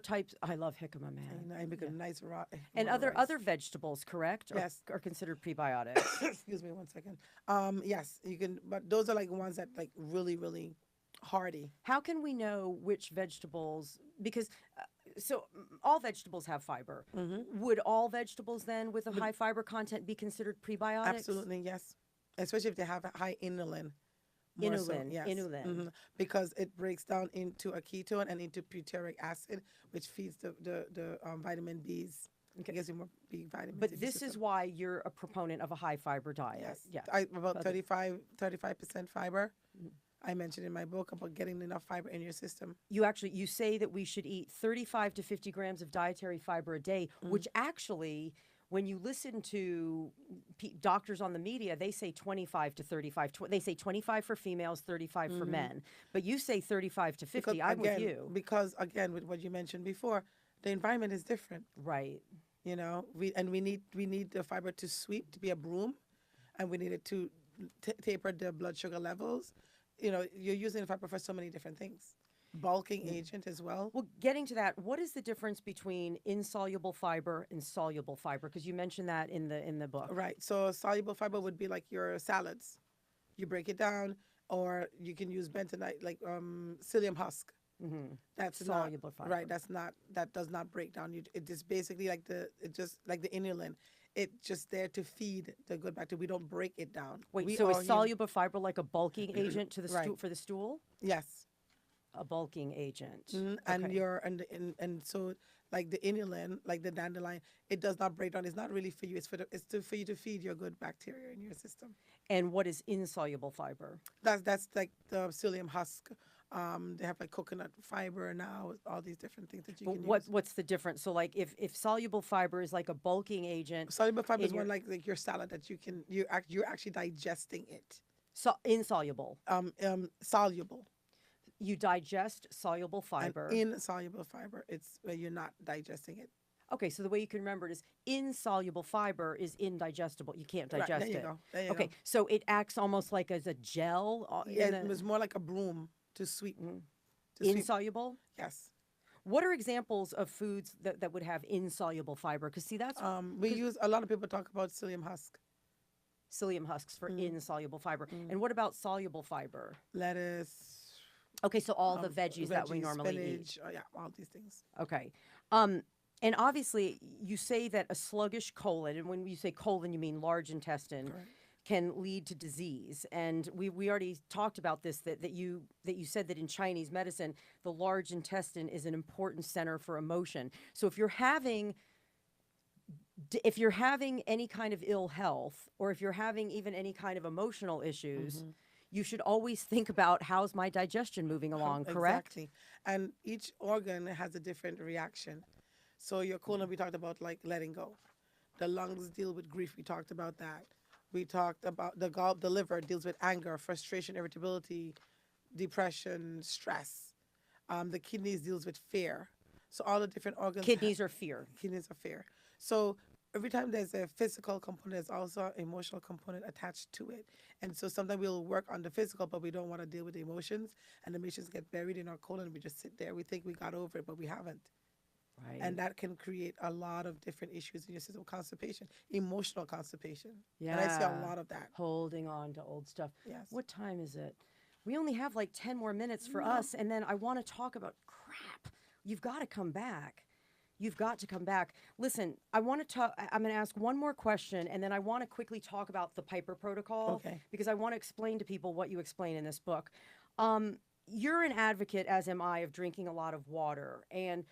types. I love jicama, man. And I make a nice raw. And raw rice. other vegetables, correct? Yes. Are considered prebiotics. Excuse me 1 second. Yes, you can, but those are like ones that like really, really hardy. How can we know which vegetables? Because all vegetables have fiber. Would all vegetables then with a high fiber content be considered prebiotics? Absolutely, yes. Especially if they have a high inulin. More so, yes. Inulin. Because it breaks down into a ketone and into butyric acid, which feeds the vitamin Bs. Okay. I guess more B vitamins. But this is why you're a proponent of a high fiber diet. Yes. Yeah. About 35% fiber. I mentioned in my book about getting enough fiber in your system. You say that we should eat 35 to 50 grams of dietary fiber a day, which actually, when you listen to doctors on the media, they say 25 to 35. They say 25 for females, 35 for men. But you say 35 to 50. I'm with you. Because, again, with what you mentioned before, the environment is different. Right. You know, we need the fiber to sweep, to be a broom, and we need it to taper the blood sugar levels. You know, you're using fiber for so many different things. Bulking agent as well. Well, getting to that, what is the difference between insoluble fiber and soluble fiber? Because you mentioned that in the book. Right. So soluble fiber would be like your salads. You break it down, or you can use bentonite, like psyllium husk. That's soluble fiber. Right. That does not break down. It just basically like the inulin. It's just there to feed the good bacteria. We don't break it down. Wait, so is soluble fiber like a bulking agent to the for the stool? Yes. A bulking agent. And and so like the inulin, like the dandelion, it does not break down. It's not really for you. It's for you to feed your good bacteria in your system. And what is insoluble fiber? That's like the psyllium husk. They have like coconut fiber now, all these different things that you can use. What's the difference? So like if soluble fiber is like a bulking agent, soluble fiber is one like your salad that you're actually digesting it. So insoluble. Soluble. You digest soluble fiber. And insoluble fiber, it's where you're not digesting it. Okay, so the way you can remember it is insoluble fiber is indigestible. You can't digest there you it. Go. There you okay, go. So it acts almost like as a gel. It was more like a broom to sweep. Insoluble? Yes. What are examples of foods that would have insoluble fiber? Because see, that's we use a lot of people talk about psyllium husk. Psyllium husks for insoluble fiber. And what about soluble fiber? Lettuce. Okay, so all the veggies that we normally spinach, eat. Yeah, all these things. Okay. And obviously, you say that a sluggish colon, and when you say colon, you mean large intestine, Correct. can lead to disease. And we already talked about this, that you said that in Chinese medicine, the large intestine is an important center for emotion. So if you're having any kind of ill health, or if you're having even any kind of emotional issues, you should always think about how's my digestion moving along, correct? Exactly. And each organ has a different reaction. So your colon, we talked about like letting go. The lungs deal with grief. We talked about that. We talked about the liver deals with anger, frustration, irritability, depression, stress. The kidneys deals with fear. So all the different organs. Kidneys are fear. Kidneys are fear. So every time there's a physical component, there's also an emotional component attached to it. And so sometimes we'll work on the physical, but we don't want to deal with the emotions. And the emotions get buried in our colon. We just sit there. We think we got over it, but we haven't. Right. And that can create a lot of different issues in your system. Constipation, emotional constipation. Yeah. And I see a lot of that. Holding on to old stuff. Yes. What time is it? We only have like 10 more minutes for us, and then I want to talk about crap. You've got to come back. You've got to come back. Listen, I'm going to ask one more question, and then I want to quickly talk about the Piper protocol, because I want to explain to people what you explain in this book. You're an advocate, as am I, of drinking a lot of water. And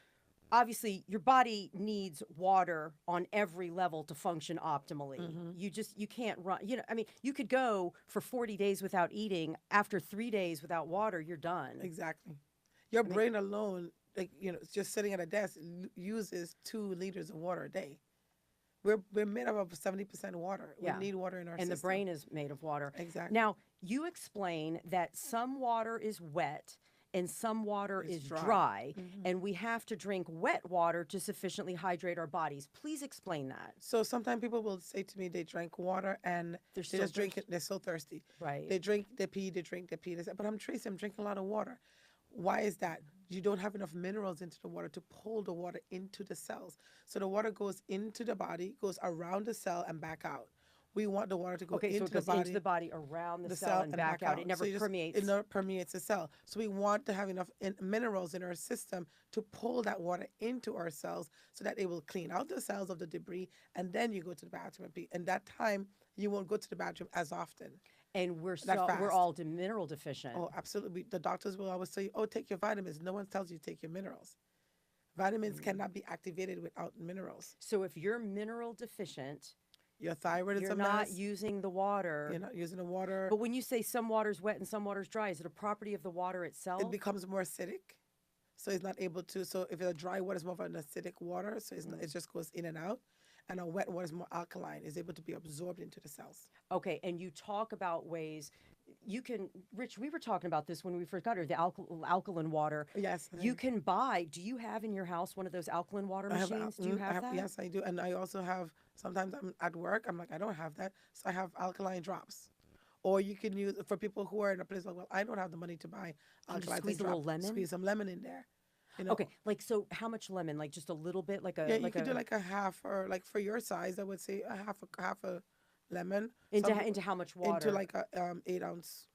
obviously your body needs water on every level to function optimally. You can't run, I mean, you could go for 40 days without eating. After 3 days without water, you're done. Exactly. Your I mean, brain alone, like, just sitting at a desk uses 2 liters of water a day. We're made up of 70% water. We Yeah. need water in our and the system. brain is made of water. Exactly. Now, you explain that some water is wet and some water It's is dry. dry, Mhm. and we have to drink wet water to sufficiently hydrate our bodies. Please explain that. So sometimes people will say to me they drank water and They're they still just drink thirsty. it. They're so thirsty. Right. They drink, they pee, they drink, they pee. They say, but I'm Tracy, I'm drinking a lot of water. Why is that? You don't have enough minerals into the water to pull the water into the cells. So the water goes into the body, goes around the cell and back out. We want the water to go Okay, so into it the goes body, into the body, around the cell, and back out. It never So you just- permeates. It never permeates the cell. So we want to have enough minerals in our system to pull that water into our cells so that it will clean out the cells of the debris, and then you go to the bathroom and pee. And that time you won't go to the bathroom as often. And we're fast. all mineral deficient. Oh, absolutely. The doctors will always say, "Oh, take your vitamins." No one tells you to take your minerals. Vitamins cannot be activated without minerals. So if you're mineral deficient, Your thyroid is you're a not mess. using the water. You're not using the water. But when you say some water's wet and some water's dry, is it a property of the water itself? It becomes more acidic, so it's not able to. So if a dry water is more of an acidic water, so it's not, it just goes in and out, and a wet water is more alkaline, is able to be absorbed into the cells. Okay, and you talk about ways you can, Rich, we were talking about this when we first got her, the alkaline water. Yes, You can buy, do you have in your house one of those alkaline water I have, machines? Do you I have that? Yes, I do, and I also have. Sometimes I'm at work. I'm like, I don't have that, so I have alkaline drops. Or you can use for people who are in a place like, well, I don't have the money to buy Can you just alkaline. squeeze a little lemon? Squeeze some lemon in there. You know? Okay, like, so how much lemon? Like just a little bit? Like a, Yeah, you like could a, do like a half, or like for your size, I would say half a lemon into how much water? into like a 8 ounce,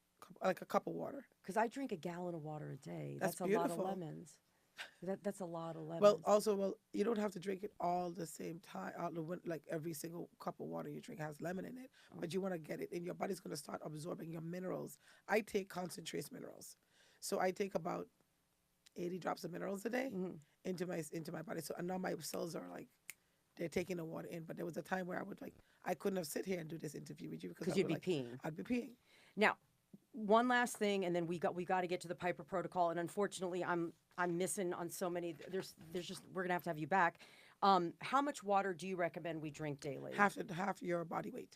like a cup of water. Because I drink a gallon of water a day. That's That's a lot of beautiful. lemons. That's a lot of lemons. Well, also, you don't have to drink it all the same time. Like every single cup of water you drink has lemon in it, but you want to get it, and your body's going to start absorbing your minerals. I take concentrated minerals, so I take about 80 drops of minerals a day into my body. So and now my cells are like, they're taking the water in. But there was a time where I couldn't have sit here and do this interview with you because Because you'd be peeing. I'd be peeing. Now, one last thing, and then we got to get to the Piper protocol. And unfortunately, I'm missing on so many. There's just we're gonna have to have you back. How much water do you recommend we drink daily? Half your body weight.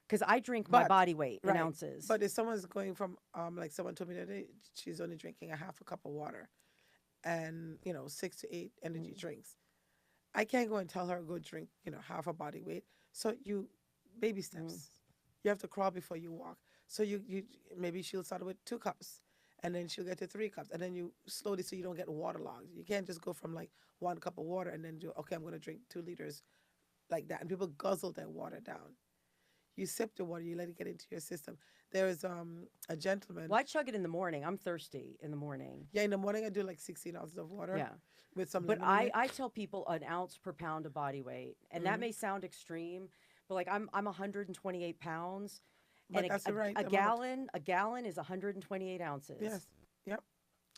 Because I drink my But- body weight in Right. ounces. But if someone's going from like someone told me the other day, she's only drinking a half a cup of water, and 6 to 8 energy drinks. I can't go and tell her go drink half a body weight. So you baby steps. You have to crawl before you walk. So you maybe she'll start with 2 cups, and then she'll get to 3 cups, and then you slowly, so you don't get waterlogged. You can't just go from like 1 cup of water and then do, okay, I'm going to drink 2 liters like that. And people guzzle their water down. You sip the water, you let it get into your system. There is a gentleman. Well, I chug it in the morning. I'm thirsty in the morning. Yeah, in the morning I do like 16 ounces of water. Yeah. With some But lemon in it. I tell people an ounce per pound of body weight, and that may sound extreme, but like I'm 128 pounds, But and that's the right a amount. gallon is 128 ounces. Yes. Yep.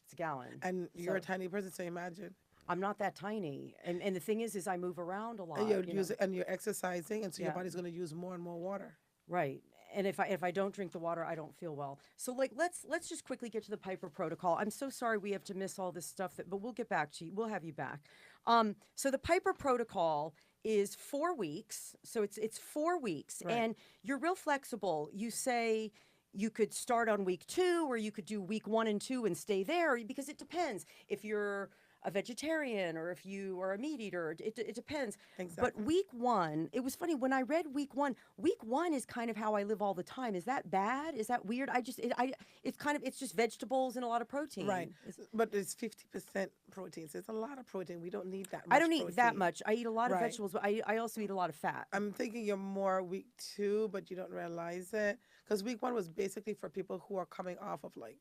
It's a gallon. And you're a So- tiny person, so imagine. I'm not that tiny, and the thing is I move around a lot. And you know? and you're exercising, and so your Yeah. body's going to use more and more water. Right. And if I don't drink the water, I don't feel well. So like let's just quickly get to the Piper protocol. I'm so sorry we have to miss all this stuff but we'll get back to you. We'll have you back. So the Piper protocol is 4 weeks. So it's 4 weeks Right. and you're real flexible. You say you could start on week 2 or you could do week 1 and 2 and stay there because it depends. If you're a vegetarian or if you are a meat eater, it depends. Exactly. But week 1, it was funny when I read week 1. Week 1 is kind of how I live all the time. Is that bad? Is that weird? It's just vegetables and a lot of protein. Right. But it's 50% protein. So it's a lot of protein. We don't need that much I don't eat that protein. much. I eat a lot of Right. vegetables, but I also eat a lot of fat. I'm thinking you're more week 2, but you don't realize it. Because week 1 was basically for people who are coming off of like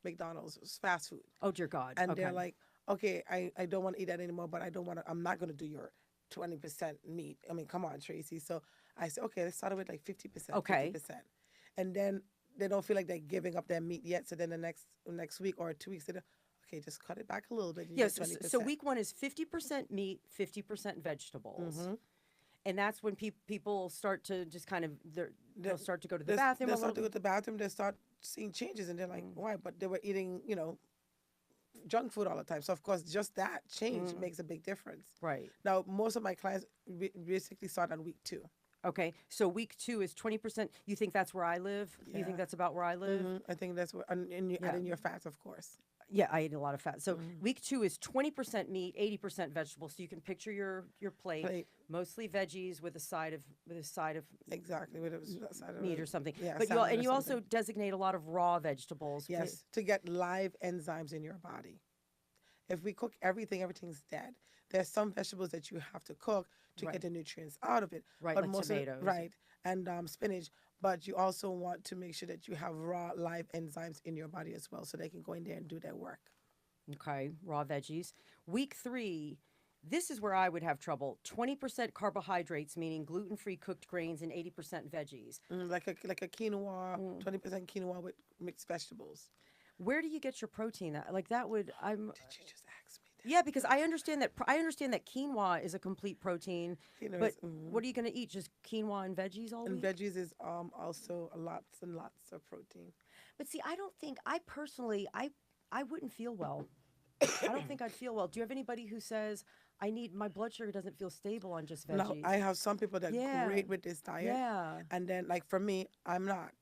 McDonald's, fast food. Oh dear God. And okay. they're like, okay, I don't want to eat that anymore, but I'm not going to do your 20% meat. I mean, come on, Tracy. So I said, okay, let's start with like 50%. Okay. 50%. And then they don't feel like they're giving up their meat yet. So then the next week or 2 weeks, they do, okay, just cut it back a little bit. You Yes. get So 20%. week one is 50% meat, 50% vegetables. Mhm. And that's when people start to just kind of, they'll start to go to the They bathroom they a start to little. go to the bathroom. They start seeing changes, and they're like, why? But they were eating, junk food all the time. So of course, just that change makes a big difference. Right. Now, most of my clients basically start on week 2. Okay. So week 2 is 20%. You think that's where I live? You think Yeah. that's about where I live? I think that's what, and you add in your fats, of course. Yeah, I eat a lot of fat. So week 2 is 20% meat, 80% vegetables. So you can picture your plate, Plate. mostly veggies with a side of Exactly. With a side of meat or something. Yeah, But salmon or you also something. designate a lot of raw vegetables. Yes, to get live enzymes in your body. If we cook everything, everything's dead. There's some vegetables that you have to cook to Right. get the nutrients out of it. Right, but like most tomatoes. Of it, right, and spinach. But you also want to make sure that you have raw, live enzymes in your body as well, so they can go in there and do their work. Okay, raw veggies. Week 3, this is where I would have trouble. 20% carbohydrates, meaning gluten-free cooked grains, and 80% veggies. Like a quinoa, 20% quinoa with mixed vegetables. Where do you get your protein? Like that would I'm. Did you just ask me that? Yeah, because I understand that quinoa is a complete protein. Quinoa But is, what are you going to eat? Just quinoa and veggies all and week? veggies is also lots and lots of protein. But see, I don't think I personally I wouldn't feel well. I don't think I'd feel well. Do you have anybody who says my blood sugar doesn't feel stable on just Now, veggies? I have some people that Yeah. great with this diet. Yeah. And then like for me, I'm not.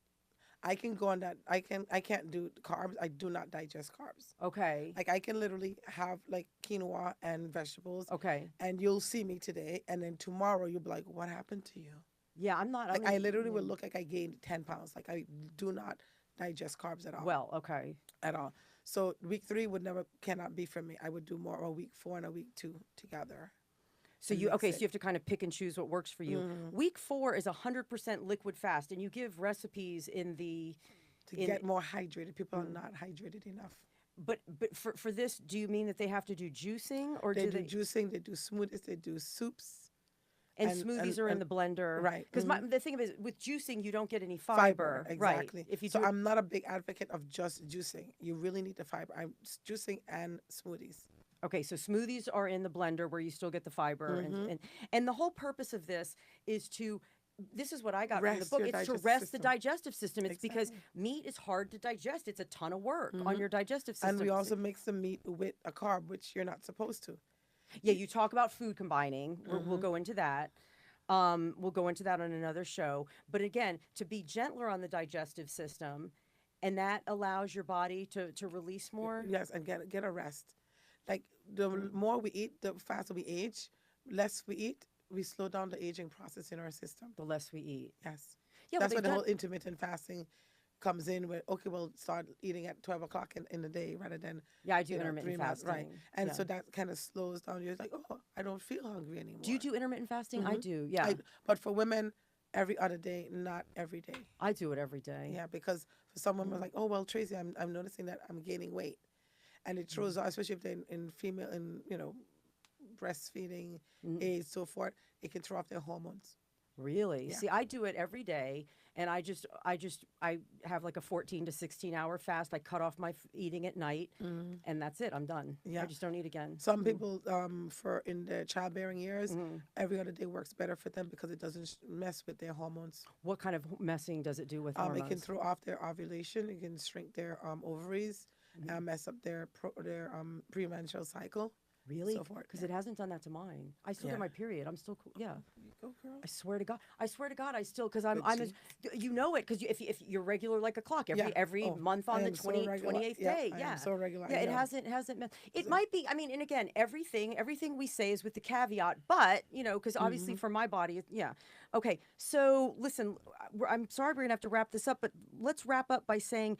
I can go on that. I can't do carbs. I do not digest carbs. Okay. Like I can literally have like quinoa and vegetables. Okay. And you'll see me today, and then tomorrow you'll be like, "What happened to you?" Yeah, I'm not. Like I literally will look like I gained 10 pounds. Like I do not digest carbs at all. Well, okay. At all. So week 3 cannot be for me. I would do more a week 4 and a week 2 together. So and you mix so it. you have to kind of pick and choose what works for you. Week 4 is 100% liquid fast, and you give recipes in the To get more hydrated. People are not hydrated enough. But for this, do you mean that they have to do juicing or They do do they? juicing, they do smoothies, they do soups. And and- smoothies and- are in and- the blender, right, Because the thing is, with juicing, you don't get any Fiber, right? exactly. If you So do, I'm not a big advocate of just juicing. You really need the fiber. I'm juicing and smoothies. okay, so smoothies are in the blender where you still get the fiber, and the whole purpose of this is to. This is what I got from the Rest book. your It's to digestive rest the system. digestive system. It's because Exactly. meat is hard to digest. It's a ton of work on your digestive system. And we also mix the meat with a carb, which you're not supposed to. Yeah, you talk about food combining. We'll go into that. We'll go into that on another show. But again, to be gentler on the digestive system, and that allows your body to release more. Yes, and get a rest. Like the more we eat, the faster we age. Less we eat, we slow down the aging process in our system. The less we eat. Yes. Yeah, That's well, where the they've whole done- intermittent fasting comes in, where, okay, we'll start eating at 12 o'clock in the day rather than, Yeah, I do you know, intermittent 3 months. Right. fasting. And Yeah. so that kind of slows down. You're like, oh, I don't feel hungry anymore. Do you do intermittent fasting? I do. Yeah, But for women, every other day, not every day. I do it every day. Yeah, because for some women, like, oh, well, Tracy, I'm noticing that I'm gaining weight. And it throws out, especially if they're in female, breastfeeding age, so forth, it can throw off their hormones. Really? Yeah. See, I do it every day, and I have like a 14 to 16 hour fast. I cut off my eating at night, and that's it. I'm done. Yeah. I just don't eat again. Some people, for in their childbearing years, every other day works better for them because it doesn't mess with their hormones. What kind of messing does it do with It hormones? can throw off their ovulation. It can shrink their ovaries, mess up their premenstrual cycle. Really? So forth. Because it hasn't done that to mine. I still Yeah. get my period. I'm still cool. Yeah. Go, girl. I swear to God. I swear to God. I still because I'm Good I'm you know it because if you're regular like a clock every Oh, month I on the am so 28th regular. day. I Yeah. am so regular. Yeah. I It know. hasn't. It might be. I mean, and again, everything we say is with the caveat, but because obviously for my body, yeah. Okay. So listen, I'm sorry we're gonna have to wrap this up, but let's wrap up by saying.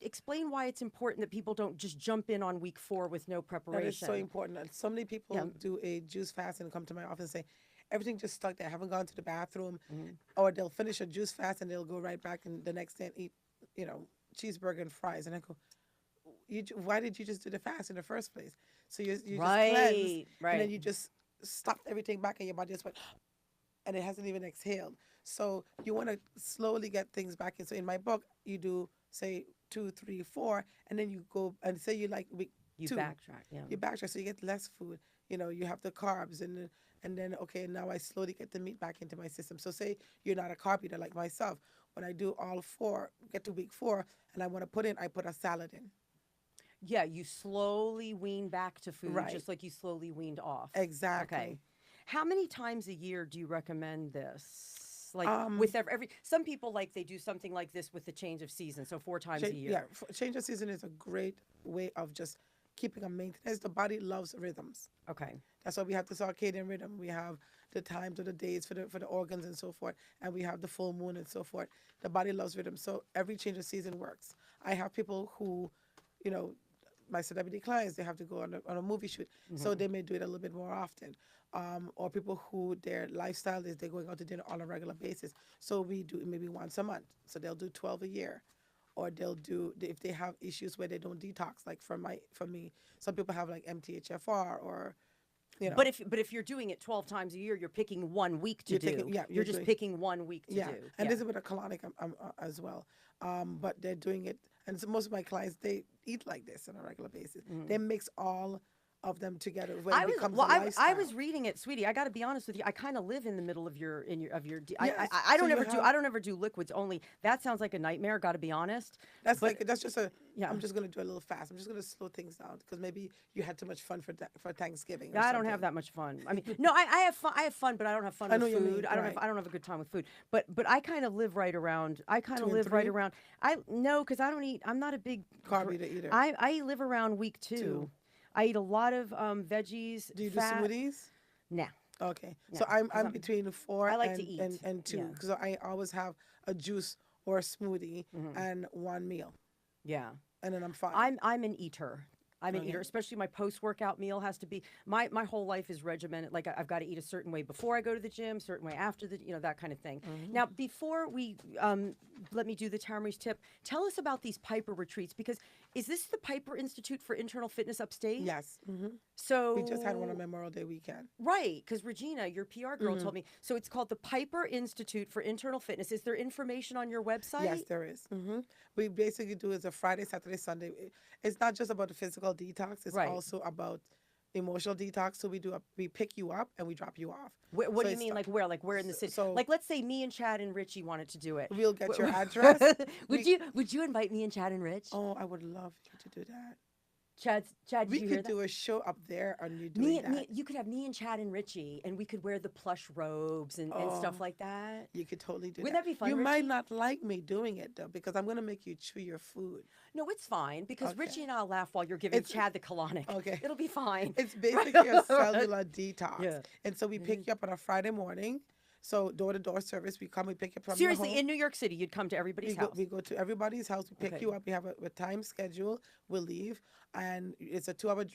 Explain why it's important that people don't just jump in on week 4 with no preparation. That is so important. And so many people do a juice fast and come to my office and say, everything just stuck there. I haven't gone to the bathroom. Or they'll finish a juice fast and they'll go right back and the next day and eat, cheeseburger and fries. And I go, why did you just do the fast in the first place? So you just cleansed, and then you just stuffed everything back and your body just went, and it hasn't even exhaled. So you want to slowly get things back in. So in my book, you do say 2, 3, 4, and then you go and say you like week You 2. backtrack. Yeah. You backtrack, so you get less food. You have the carbs, and then okay, now I slowly get the meat back into my system. So say you're not a carb eater like myself. When I do all 4, get to week 4, and I put a salad in. Yeah, you slowly wean back to food, Right. just like you slowly weaned off. Exactly. Okay. How many times a year do you recommend this? Like Um, with every some people like they do something like this with the change of season, so 4 times a year. Yeah, change of season is a great way of just keeping a maintenance. The body loves rhythms. Okay. That's why we have the circadian rhythm. We have the times of the days for the organs and so forth, and we have the full moon and so forth. The body loves rhythm, so every change of season works. I have people who, you know, my celebrity clients, they have to go on a movie shoot, so they may do it a little bit more often. Or people who their lifestyle is they're going out to dinner on a regular basis, so we do it maybe once a month. So they'll do 12 a year, or they'll do if they have issues where they don't detox. Like for me, some people have like MTHFR or But if you're doing it 12 times a year, you're picking 1 week to You're do. taking- yeah, you're you're just doing- picking 1 week to yeah, do. and Yeah. this is with a colonic as well. But they're doing it, and so most of my clients they eat like this on a regular basis. They mix all of them together when it becomes a I lifestyle. was reading it, sweetie. I got to be honest with you. I kind of live in the middle of your Yes, I don't so you ever do have- I don't ever do liquids only. That sounds like a nightmare. Got to be honest. That's but- that's just a. Yeah. I'm just gonna do a little fast. I'm just gonna slow things down because maybe you had too much fun for Thanksgiving. Or I don't have something. that much fun. I mean, no, I have fun. I have fun, but I don't have fun I with know what you mean, food. right. I don't have a good time with food. But I kind of live right around. I kind 2 of and live right 3? around. No, because I don't eat. I'm not a big Carb eater either. I live around week 2. 2. I eat a lot of veggies. Do you fat. do smoothies? Nah. Okay, No, so 'cause I'm between 4 I like and, to eat. and 2 Yeah. because I always have a juice or a smoothie and 1 meal, Yeah. and then I'm fine. I'm an eater. I'm an Okay. eater, especially my post-workout meal has to be my whole life is regimented. Like I've got to eat a certain way before I go to the gym, certain way after that kind of thing. Now, before we let me do the Tamari's tip, tell us about these Piper retreats because is this the Piper Institute for Internal Fitness upstate? Yes, So we just had one on Memorial Day weekend. right, because Regina, your PR girl, told me. So it's called the Piper Institute for Internal Fitness. Is there information on your website? Yes, there is. We basically do is a Friday, Saturday, Sunday. It's not just about the physical detox. It's Right. also about emotional detox. So we pick you up and we drop you off. What So do you it's mean? not- Like where in the city? so- Like let's say me and Chad and Richie wanted to do it. We'll get your address. Would you invite me and Chad and Rich? Oh, I would love you to do that. Chad, did We you hear could that? do a show up there and you doing that. You could have me and Chad and Richie, and we could wear the plush robes and stuff like that. You could totally do Wouldn't that. that be fun, You Richie? might not like me doing it though, because I'm gonna make you chew your food. No, it's fine because Okay. Richie and I'll laugh while you're giving It's- Chad the colonic. Okay. It'll be fine. It's basically a cellular detox. Yeah. And so we pick you up on a Friday morning. So door-to-door service, we come, we pick you up from Seriously, your home. in New York City, you'd come to everybody's house. We go to everybody's house. We pick Okay. you up. We have a time schedule. We'll leave, and it's a 2-hour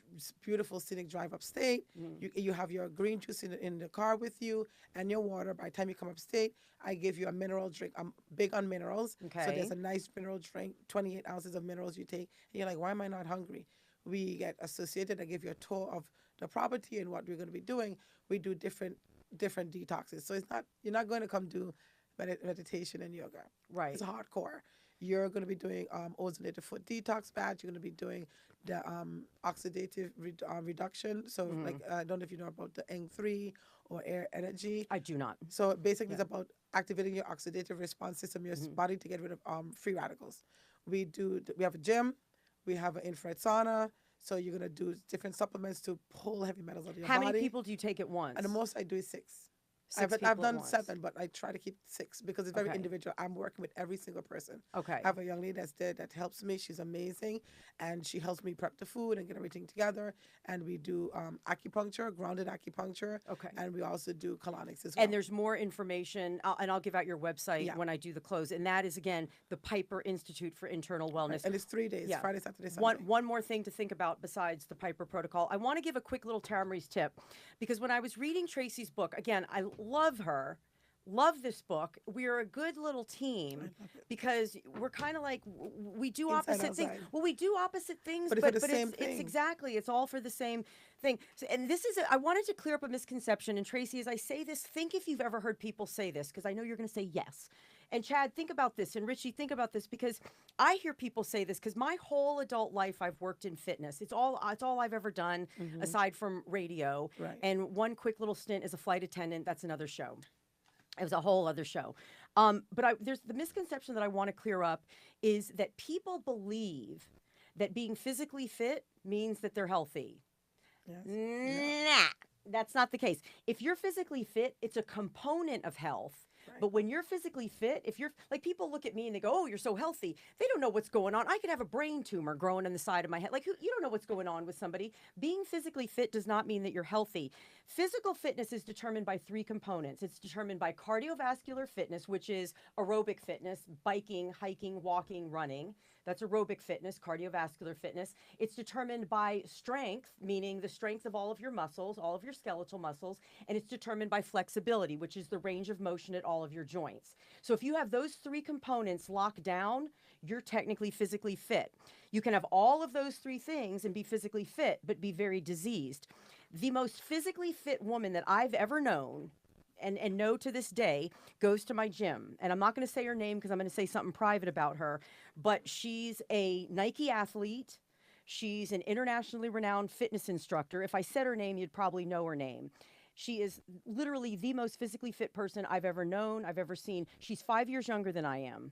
beautiful scenic drive upstate. You have your green juice in the car with you and your water. By the time you come upstate, I give you a mineral drink. I'm big on minerals, so Okay. there's a nice mineral drink. 28 ounces of minerals you take, and you're like, why am I not hungry? We get associated. I give you a tour of the property and what we're going to be doing. We do different detoxes. So you're not going to come do meditation and yoga. Right. It's hardcore. You're going to be doing ozonated foot detox bath. You're going to be doing the oxidative reduction. So like I don't know if you know about the Eng3 or air energy. I do not. So basically it's about activating your oxidative response system, your body to get rid of free radicals. We have a gym. We have an infrared sauna. So you're going to do different supplements to pull heavy metals out of your How body. many people do you take at once? And the most I do is 6. 6 I've people at done once. 7, but I try to keep 6 because it's very Okay. individual. I'm working with every single person. Okay. I have a young lady that's there that helps me. She's amazing, and she helps me prep the food and get everything together. And we do acupuncture, grounded acupuncture. Okay. And we also do colonics as well. And there's more information, and I'll give out your website Yeah. when I do the close. And that is, again, the Piper Institute for Internal Wellness. And it's 3 days, Yeah. Friday, Saturday, Sunday. One more thing to think about besides the Piper protocol. I want to give a quick little Tamari's tip because when I was reading Tracy's book, again, I love her. Love this book. We're a good little team because we're kind of like we do Inside, opposite things. outside. Well, we do opposite things, But but, for the same it's thing. exactly it's all for the same thing. So, and this is I wanted to clear up a misconception. And Tracy, as I say this, think if you've ever heard people say this because I know you're going to say yes. And Chad, think about this. And Richie, think about this, because I hear people say this because my whole adult life I've worked in fitness. It's all I've ever done aside from radio. Right. And one quick little stint as a flight attendant. That's another show. It was a whole other show. But there's the misconception that I want to clear up is that people believe that being physically fit means that they're healthy. Yes. Nah, that's not the case. If you're physically fit, it's a component of health. Right. But when you're physically fit, if you're like, people look at me and they go, "Oh, you're so healthy." They don't know what's going on. I could have a brain tumor growing on the side of my head. Like, you don't know what's going on with somebody. Being physically fit does not mean that you're healthy. Physical fitness is determined by three components. It's determined by cardiovascular fitness, which is aerobic fitness, biking, hiking, walking, running. That's aerobic fitness, cardiovascular fitness. It's determined by strength, meaning the strength of all of your muscles, all of your skeletal muscles, and it's determined by flexibility, which is the range of motion at all of your joints. So if you have those three components locked down, you're technically physically fit. You can have all of those three things and be physically fit, but be very diseased. The most physically fit woman that I've ever known, and know to this day, goes to my gym. And I'm not going to say her name because I'm going to say something private about her, but she's a Nike athlete. She's an internationally renowned fitness instructor. If I said her name, you'd probably know her name. She is literally the most physically fit person I've ever known, I've ever seen. She's 5 years younger than I am.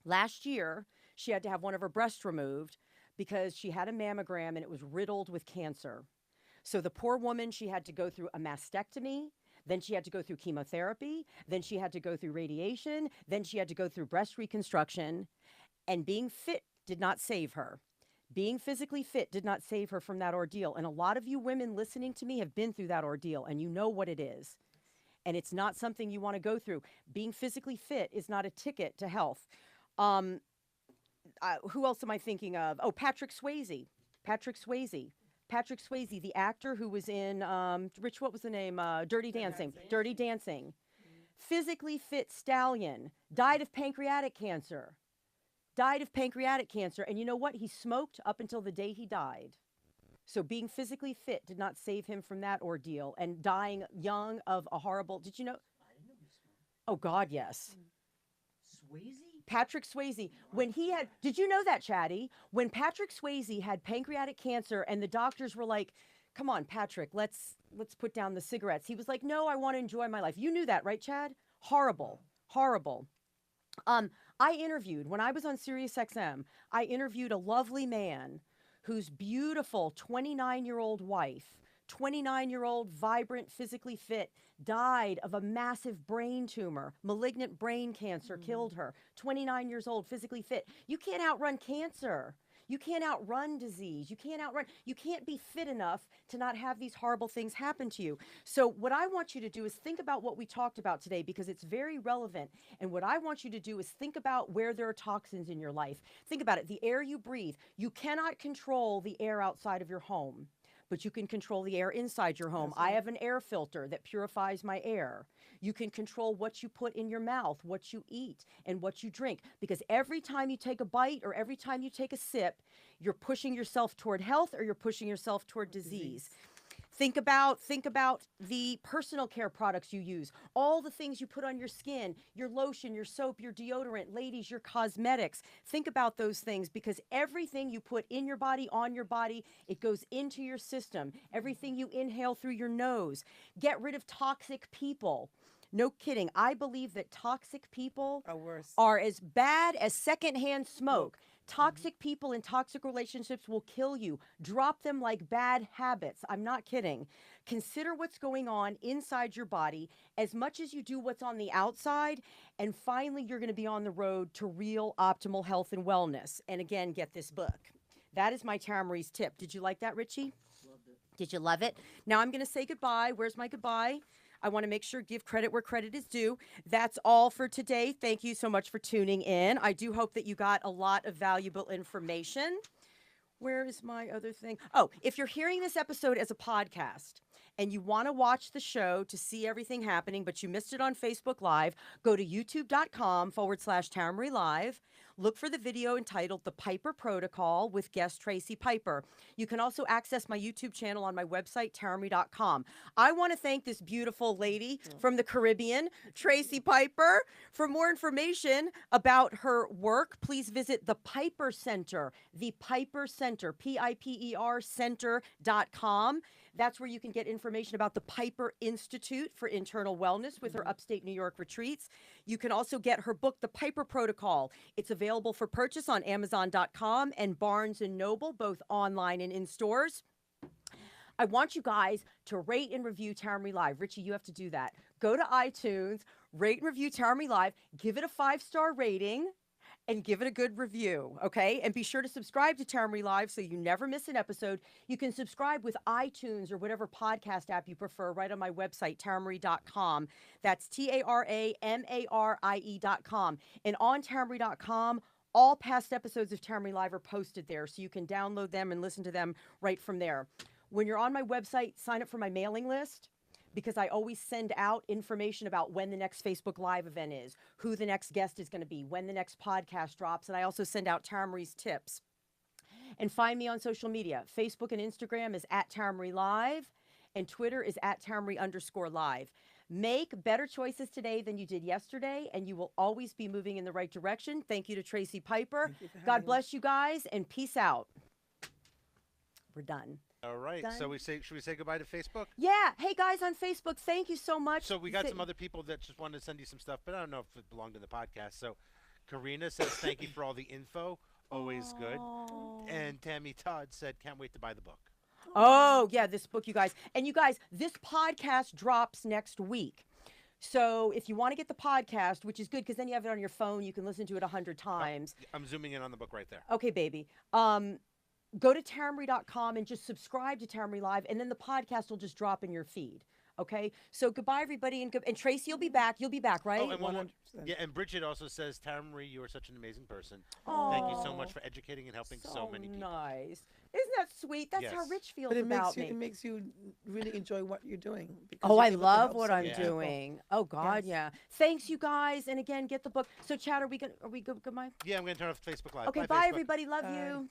Last year, she had to have one of her breasts removed because she had a mammogram and it was riddled with cancer. So the poor woman, she had to go through a mastectomy. Then she had to go through chemotherapy. Then she had to go through radiation. Then she had to go through breast reconstruction. And being fit did not save her. Being physically fit did not save her from that ordeal. And a lot of you women listening to me have been through that ordeal, and you know what it is. And it's not something you want to go through. Being physically fit is not a ticket to health. Who else am I thinking of? Oh, Patrick Swayze. Patrick Swayze, the actor who was in, Rich, what was the name? Dirty Dancing. Dirty Dancing. Physically fit stallion. Died of pancreatic cancer. And you know what? He smoked up until the day he died. So being physically fit did not save him from that ordeal. And dying young of a horrible, did you know? I didn't know he smoked. Oh, God, yes. Swayze? Patrick Swayze, when he had, did you know that, Chatty? When Patrick Swayze had pancreatic cancer and the doctors were like, "Come on, Patrick, let's put down the cigarettes." He was like, "No, I want to enjoy my life." You knew that, right, Chad? Horrible. I interviewed, when I was on Sirius XM, I interviewed a lovely man whose beautiful 29-year-old wife, 29-year-old, vibrant, physically fit, died of a massive brain tumor. Malignant brain cancer killed her. 29 years old, physically fit. You can't outrun cancer. You can't outrun disease. You can't be fit enough to not have these horrible things happen to you. So what I want you to do is think about what we talked about today, because it's very relevant. And what I want you to do is think about where there are toxins in your life. Think about it. The air you breathe. You cannot control the air outside of your home, but you can control the air inside your home. I have an air filter that purifies my air. You can control what you put in your mouth, what you eat, and what you drink. Because every time you take a bite or every time you take a sip, you're pushing yourself toward health or you're pushing yourself toward disease. Think about the personal care products you use, all the things you put on your skin, your lotion, your soap, your deodorant, ladies, your cosmetics. Think about those things, because everything you put in your body, on your body, it goes into your system. Everything you inhale through your nose. Get rid of toxic people. No kidding. I believe that toxic people are as bad as secondhand smoke. Toxic people in toxic relationships will kill you. Drop them like bad habits. I'm not kidding. Consider what's going on inside your body as much as you do what's on the outside. And finally, you're going to be on the road to real optimal health and wellness. And again, get this book. That is my Tara Marie's tip. Did you like that, Richie? Loved it. Did you love it? Now I'm going to say goodbye. Where's my goodbye? I want to make sure, give credit where credit is due. That's all for today. Thank you so much for tuning in. I do hope that you got a lot of valuable information. Where is my other thing? Oh, if you're hearing this episode as a podcast and you want to watch the show to see everything happening, but you missed it on Facebook Live, go to youtube.com/Tamary Live. Look for the video entitled The Piper Protocol with guest Tracy Piper. You can also access my YouTube channel on my website, tamary.com. I want to thank this beautiful lady from the Caribbean, Tracy Piper. For more information about her work, please visit the Piper Center, the Piper Center, Piper Center.com. That's where you can get information about the Piper Institute for Internal Wellness with her upstate New York retreats. You can also get her book, The Piper Protocol. It's available for purchase on Amazon.com and Barnes & Noble, both online and in stores. I want you guys to rate and review Tamary Live. Richie, you have to do that. Go to iTunes, rate and review Tamary Live, give it a 5-star rating, and give it a good review, okay? And be sure to subscribe to Tamary Live so you never miss an episode. You can subscribe with iTunes or whatever podcast app you prefer right on my website, tamary.com. That's TARAMARIE.com. And on tamary.com, all past episodes of Tamary Live are posted there, so you can download them and listen to them right from there. When you're on my website, sign up for my mailing list, because I always send out information about when the next Facebook Live event is, who the next guest is going to be, when the next podcast drops, and I also send out Tamary's tips. And find me on social media. Facebook and Instagram is @TamaryLive, and Twitter is @Tamary_live. Make better choices today than you did yesterday, and you will always be moving in the right direction. Thank you to Tracy Piper. God bless you guys, and peace out. We're done. All right. Done. So should we say goodbye to Facebook? Yeah. Hey, guys on Facebook, thank you so much. So we got some other people that just wanted to send you some stuff, but I don't know if it belonged in the podcast. So Karina says thank you for all the info. Always good. And Tammy Todd said can't wait to buy the book. Oh, yeah, this book, you guys. And you guys, this podcast drops next week. So if you want to get the podcast, which is good because then you have it on your phone, you can listen to it 100 times. I'm zooming in on the book right there. Okay, baby. Go to tamary.com and just subscribe to Tamary Live, and then the podcast will just drop in your feed. Okay? So goodbye, everybody. And Tracy, you'll be back. You'll be back, right? Oh, and 100%. yeah, and Bridget also says, Tamary, you are such an amazing person. Oh, Thank you so much for educating and helping so many people. Nice. Isn't that sweet? That's how Yes. Rich feels But it about makes you, me. it makes you really enjoy what you're doing. because Oh, you're I able to love help what so I'm many people. doing. Oh God, Yes. yeah. Thanks, you guys. And again, get the book. So, Chad, are we good? Goodbye? Yeah, I'm going to turn off Facebook Live. Okay, Bye, bye, Facebook. everybody. Love Bye. you.